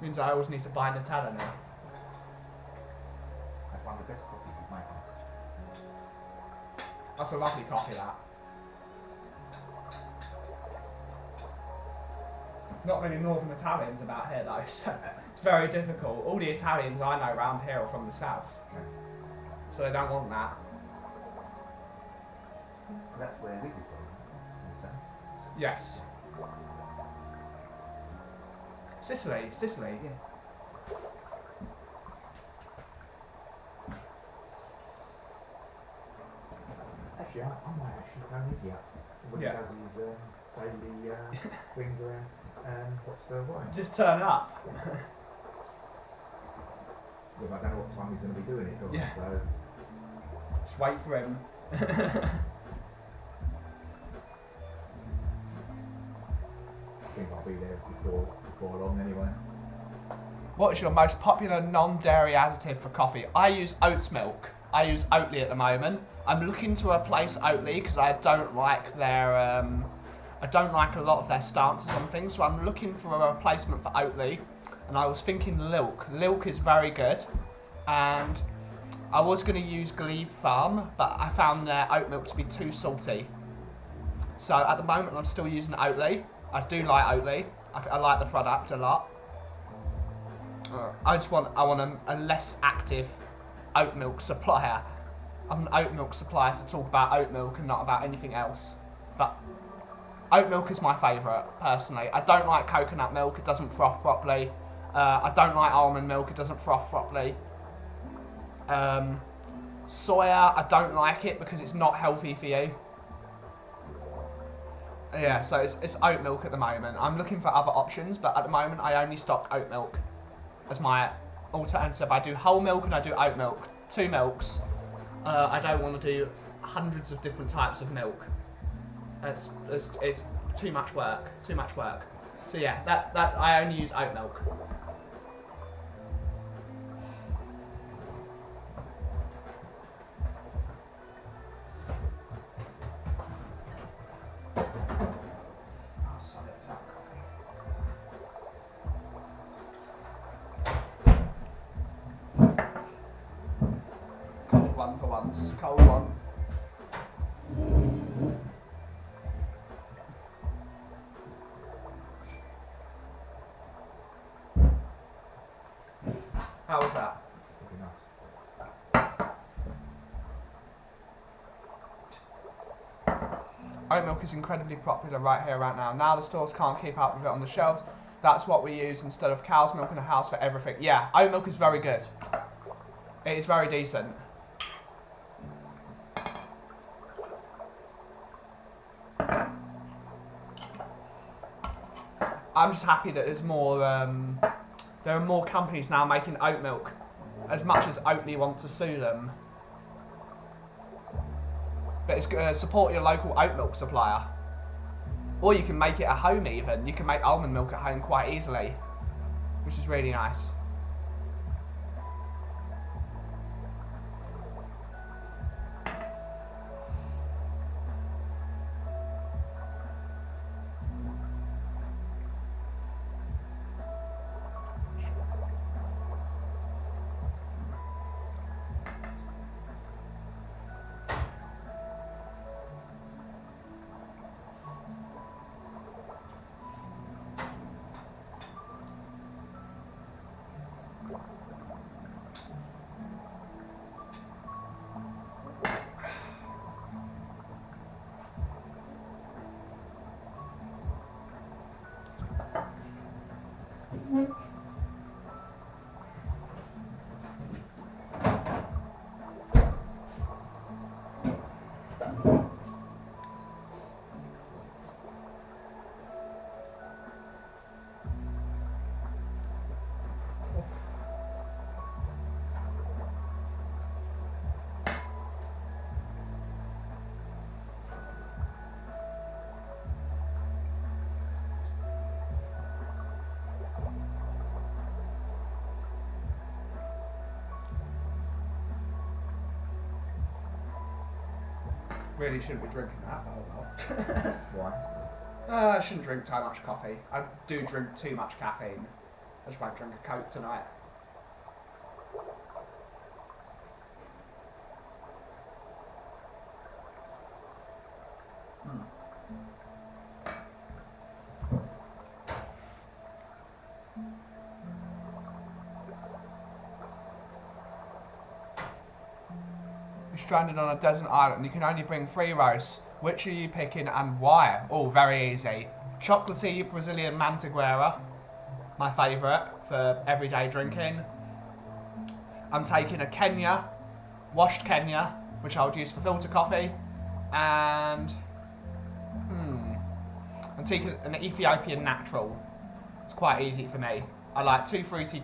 Means I always need to buy Nutella now. That's one of the best coffees you make. That's a lovely coffee, that. Not many Northern Italians about here though, so it's very difficult. All the Italians I know around here are from the south, Okay. so they don't want that. That's where we live from. So. Yes. Sicily. Yeah. Actually, I might actually go with you when Yeah. he does his daily thing around what's the wine. Just turn up. Well, I don't know what time he's going to be doing it, do I? Yeah. So Just wait for him. I think I'll be there before long anyway. What is your most popular non-dairy additive for coffee? I use oats milk. I use Oatly at the moment. I'm looking to replace Oatly because I don't like their I don't like a lot of their stances on things, so I'm looking for a replacement for Oatly. And I was thinking Lilk. Lilk is very good, and I was going to use Glebe Farm, but I found their oat milk to be too salty. So at the moment, I'm still using Oatly. I do like Oatly. I like the product a lot. I want a less active oat milk supplier. I'm an oat milk supplier, so talk about oat milk and not about anything else. But oat milk is my favourite, personally. I don't like coconut milk, it doesn't froth properly. I don't like almond milk, it doesn't froth properly. Soya, I don't like it because it's not healthy for you. Yeah, so it's oat milk at the moment. I'm looking for other options, but at the moment I only stock oat milk as my alternative. I do whole milk and I do oat milk. 2 milks. I don't want to do hundreds of different types of milk. It's too much work. Too much work. So yeah, that I only use oat milk. Cold one for once. Cold one. How was that? Pretty nice. Oat milk is incredibly popular right here, right now. Now the stores can't keep up with it on the shelves. That's what we use instead of cow's milk in the house for everything. Yeah, oat milk is very good. It is very decent. I'm just happy that there's more. There are more companies now making oat milk, as much as Oatly wants to sue them. But it's going to support your local oat milk supplier. Or you can make it at home even. You can make almond milk at home quite easily, which is really nice. Really shouldn't be drinking that, but Why? I shouldn't drink too much coffee. I do drink too much caffeine. I just might drink a Coke tonight. You're stranded on a desert island. You can only bring 3 roasts. Which are you picking and why? Oh, very easy. Chocolatey Brazilian Manteguera, my favourite for everyday drinking. I'm taking a Kenya, washed Kenya, which I would use for filter coffee. And and take an Ethiopian natural. It's quite easy for me. I like 2 sweet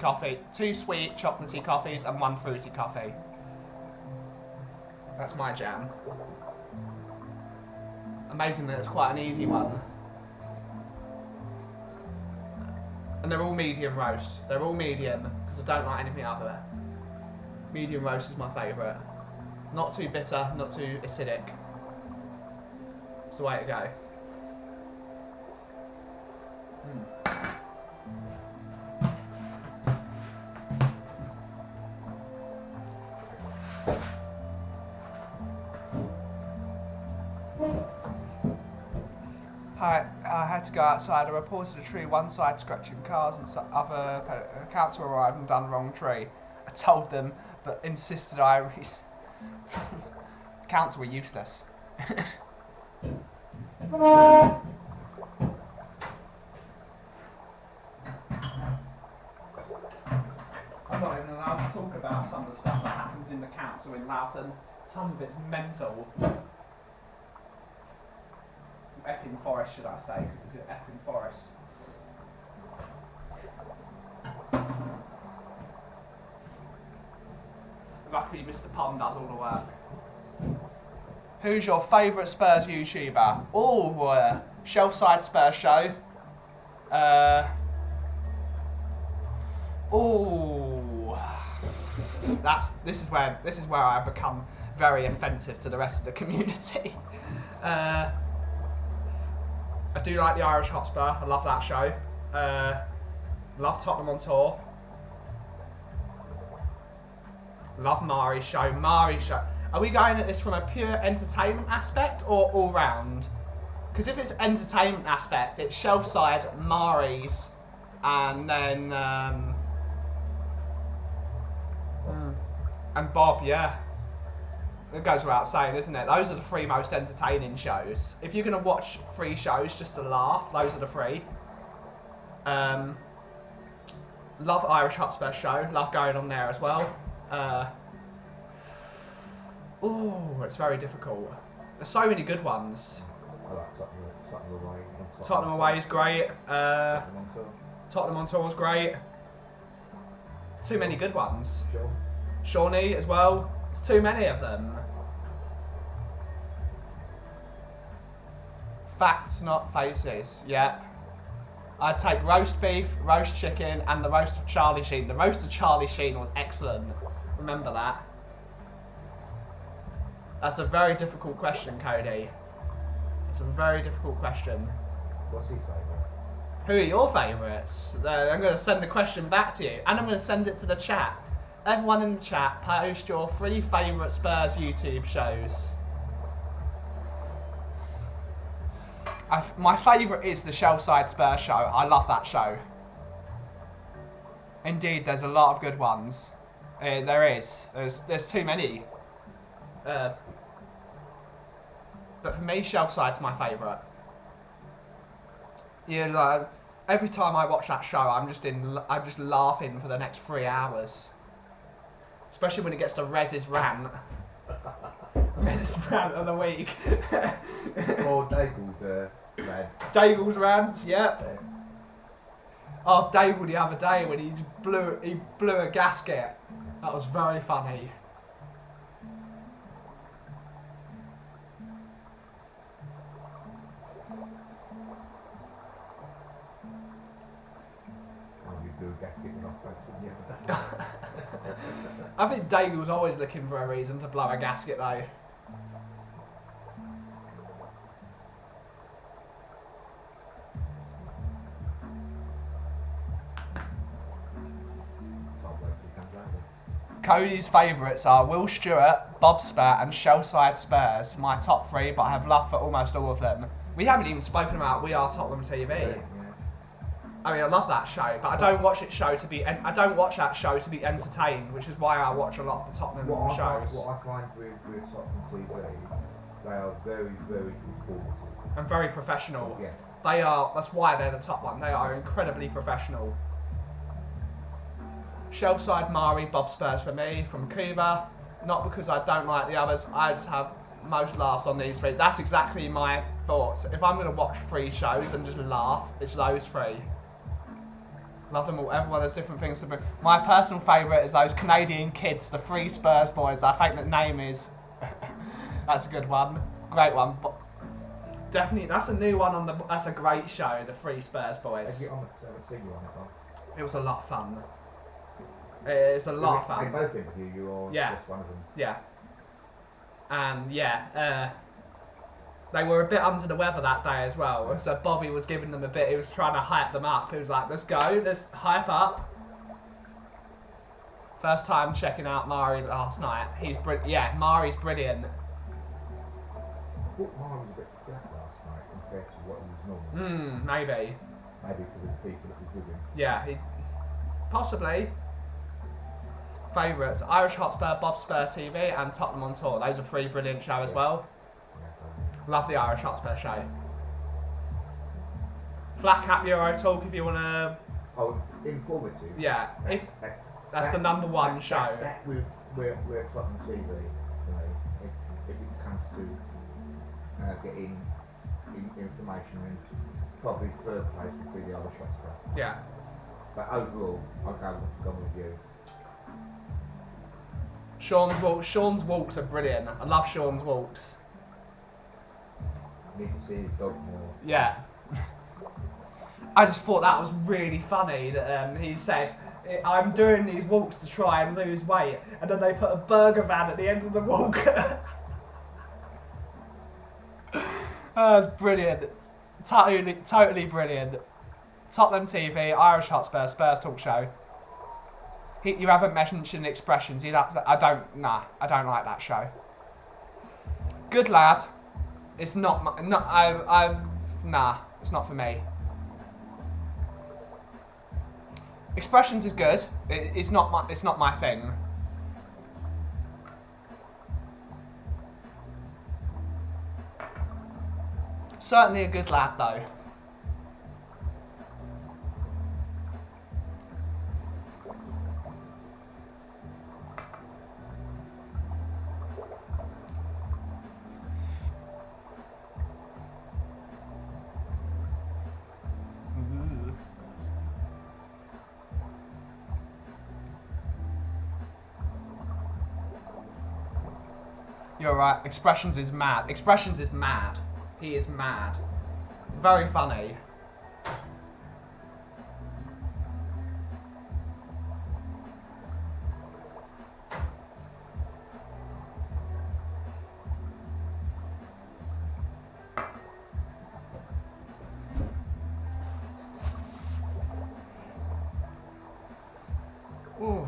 chocolatey coffees and 1 fruity coffee. That's my jam. Amazingly, it's quite an easy one. And they're all medium roast. They're all medium, because I don't like anything other. Medium roast is my favourite. Not too bitter, not too acidic. It's the way to go. I had to go outside. I reported a tree one side scratching cars and other council arrived and done the wrong tree. I told them, but insisted council were useless. I'm not even allowed to talk about some of the stuff that happens in the council in Loughton. Some of it's mental. Epping Forest, should I say, because it's in Epping Forest. Luckily, Mr. Pond does all the work. Who's your favourite Spurs YouTuber? Oh, Shelfside Spurs Show. This is where I become very offensive to the rest of the community. I do like the Irish Hotspur. I love that show. Love Tottenham on Tour. Love Mari's show. Are we going at this from a pure entertainment aspect or all round? Because if it's entertainment aspect, it's Shelfside, Mari's, and then and Bob. Yeah. It goes without saying, isn't it? Those are the 3 most entertaining shows. If you're going to watch 3 shows just to laugh, those are the 3. Love Irish Hotspur Show. Love going on there as well. It's very difficult. There's so many good ones. I like Tottenham Away. Tottenham Away is great. Tottenham on Tour is great. Too many good ones. Sure. Shawnee as well. There's too many of them. Facts, not faces. Yep. I'd take roast beef, roast chicken, and the roast of Charlie Sheen. The roast of Charlie Sheen was excellent. Remember that. That's a very difficult question, Cody. It's a very difficult question. What's his favourite? Who are your favourites? I'm going to send the question back to you, and I'm going to send it to the chat. Everyone in the chat, post your 3 favourite Spurs YouTube shows. My favourite is the Shelfside Spurs Show. I love that show. Indeed, there's a lot of good ones. There is. There's too many. But for me, Shelfside's my favourite. Yeah, like, every time I watch that show, I'm just laughing for the next 3 hours. Especially when it gets to Rez's rant. Rez's rant of the week. Or Daigle's rant. Daigle's rants, yep. Yeah. Oh, Daigle the other day when he blew a gasket. That was very funny. I think Daigle's always looking for a reason to blow a gasket though. Cody's favourites are Will Stewart, Bob Spur and Shelfside Spurs. My top 3, but I have love for almost all of them. We haven't even spoken about We Are Tottenham TV. Yeah. I mean, I love that show, but I don't watch that show to be entertained, which is why I watch a lot of the Tottenham shows. What I find with Tottenham TV, they are very, very informative. And very professional. Yeah. They are. That's why they're the top one. They are incredibly professional. Shelfside, Mari, Bob Spurs for me, from Cuba. Not because I don't like the others, I just have most laughs on these three. That's exactly my thoughts. If I'm going to watch 3 shows and just laugh, it's those 3. Love them all. Everyone has different things to bring. My personal favourite is those Canadian kids, the 3 Spurs boys. I think the name is... That's a good one. Great one. But definitely, that's a new one on the... That's a great show, the 3 Spurs boys. Have you seen you on that one? It was a lot of fun. It's a lot of fun. They both interview you or just one of them? Yeah. And yeah, they were a bit under the weather that day as well. So Bobby was giving them a bit, he was trying to hype them up. He was like, let's go, let's hype up. First time checking out Mari last night. Mari's brilliant. I thought Mari was a bit flat last night compared to what he was normal. Maybe. Maybe because of the people that was with him. Yeah, possibly. Favourites: Irish Hotspur, Bob Spur TV, and Tottenham on Tour. Those are 3 brilliant shows as well. Love the Irish Hotspur show. Flat Cap Euro Talk if you want to... Oh, informative? Yeah, that's the #1 show. That we're Tottenham TV for me. If it comes to getting information, and probably 3rd place would be the Irish Hotspur. Yeah. But overall, I'll go with you. Sean's walks are brilliant. I love Sean's walks. Need to see his dog more. Yeah. I just thought that was really funny that he said, I'm doing these walks to try and lose weight, and then they put a burger van at the end of the walk. That's brilliant. Totally brilliant. Tottenham TV, Irish Hotspur, Spurs Talk Show. You haven't mentioned Expressions. I don't like that show. Good lad. It's not. Nah. It's not for me. Expressions is good. It's not my thing. Certainly a good lad though. You're right. Expressions is mad. Expressions is mad. He is mad. Very funny. Ooh.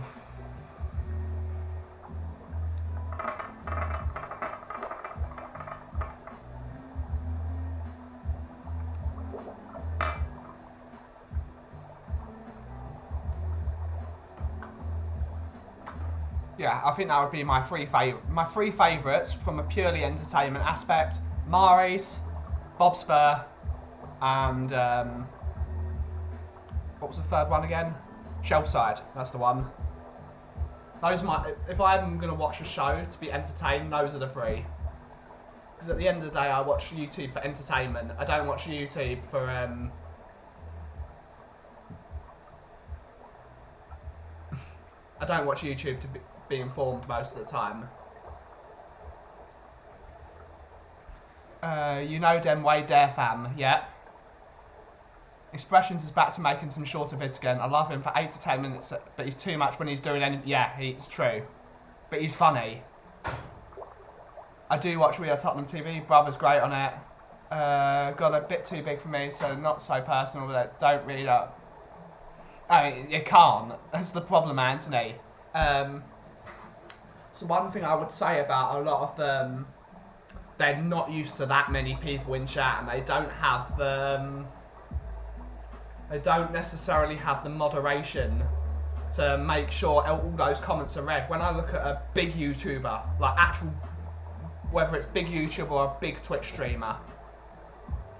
Yeah, I think that would be my 3 favourites from a purely entertainment aspect. Mari's, Bob Spur, and what was the 3rd one again? Shelfside. That's the one. Those if I'm gonna watch a show to be entertained, those are the 3. Because at the end of the day, I watch YouTube for entertainment. I don't watch YouTube for I don't watch YouTube to be informed most of the time. You know them way there fam, yeah. Expressions is back to making some shorter vids again. I love him for 8 to 10 minutes, but he's too much when he's doing any... Yeah, it's true. But he's funny. I do watch We Are Tottenham TV. Brother's great on it. Got a bit too big for me, so not so personal, but don't really... I mean, you can't. That's the problem, Anthony. So one thing I would say about a lot of them, they're not used to that many people in chat, and they don't have the... They don't necessarily have the moderation to make sure all those comments are read. When I look at a big YouTuber, like actual, whether it's big YouTuber or a big Twitch streamer,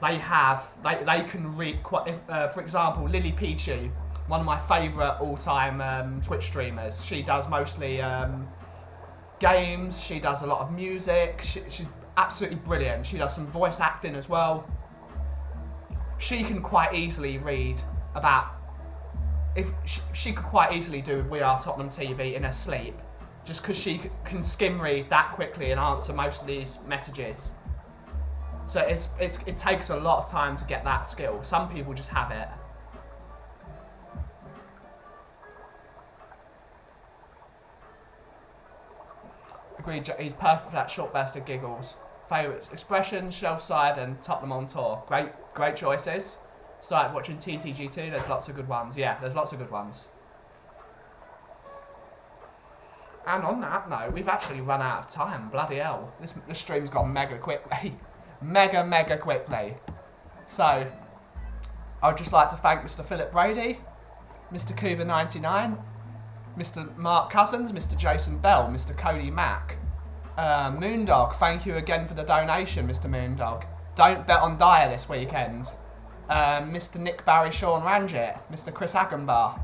they can read quite. For example, Lily Peachy, one of my favourite all-time Twitch streamers. She does mostly games. She does a lot of music. absolutely brilliant. She does some voice acting as well. She can quite easily read about... If she could quite easily do We Are Tottenham TV in her sleep, just because she can skim read that quickly and answer most of these messages. So it takes a lot of time to get that skill. Some people just have it. Agreed, he's perfect for that short burst of giggles. Favourite expressions, shelf side and Tottenham on tour. Great choices. Started watching TTG2, there's lots of good ones. Yeah, there's lots of good ones. And on that note, we've actually run out of time. Bloody hell. This stream's gone mega quickly. mega quickly. So, I'd just like to thank Mr. Philip Brady, Mr. Cuba99, Mr. Mark Cousins, Mr. Jason Bell, Mr. Cody Mack, Moondog, thank you again for the donation, Mr. Moondog. Don't bet on Dyer this weekend. Mr. Nick Barry Sean Ranjit, Mr. Chris Agenbar,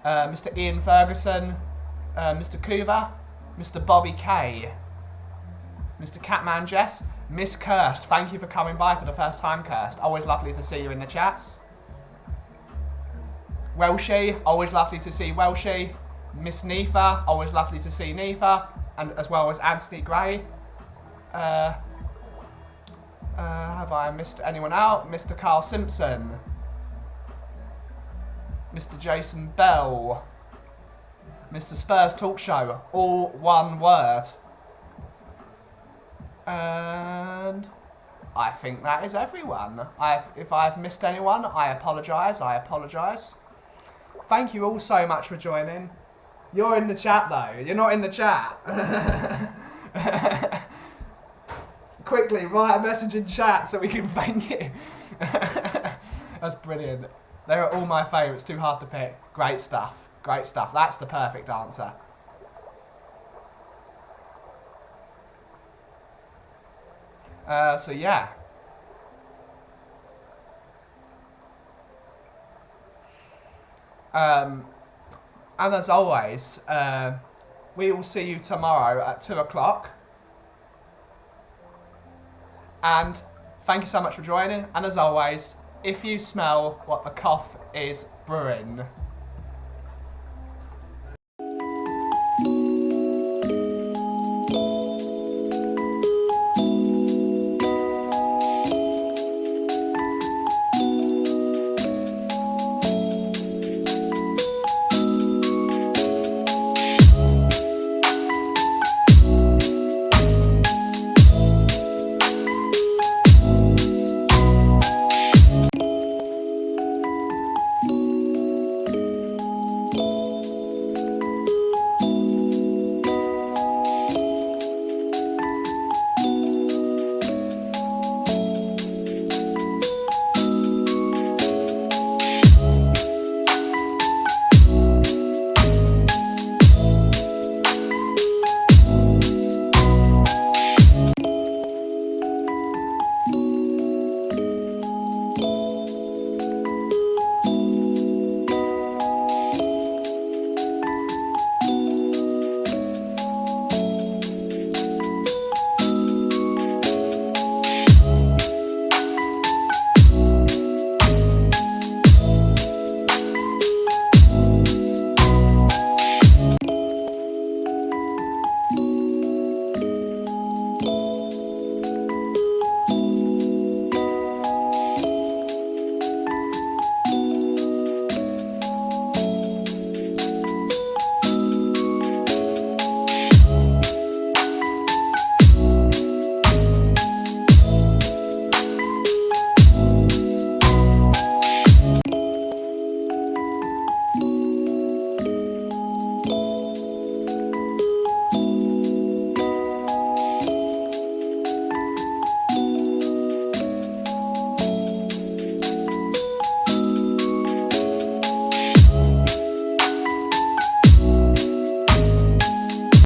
Mr. Ian Ferguson, Mr. Cuba, Mr. Bobby K, Mr. Catman Jess, Miss Kirst, thank you for coming by for the first time, Kirst. Always lovely to see you in the chats. Welshie, always lovely to see Welshie. Miss Nifa, always lovely to see Nifa, and as well as Anthony Gray. Have I missed anyone out? Mr. Carl Simpson, Mr. Jason Bell, Mr. Spurs Talk Show, all one word. And I think that is everyone. If I've missed anyone, I apologise. Thank you all so much for joining. You're in the chat though. You're not in the chat. Quickly, write a message in chat so we can thank you. That's brilliant. They're all my favourites. Too hard to pick. Great stuff. That's the perfect answer. So yeah. And as always, we will see you tomorrow at 2 o'clock. And thank you so much for joining. And as always, if you smell what the cough is brewing,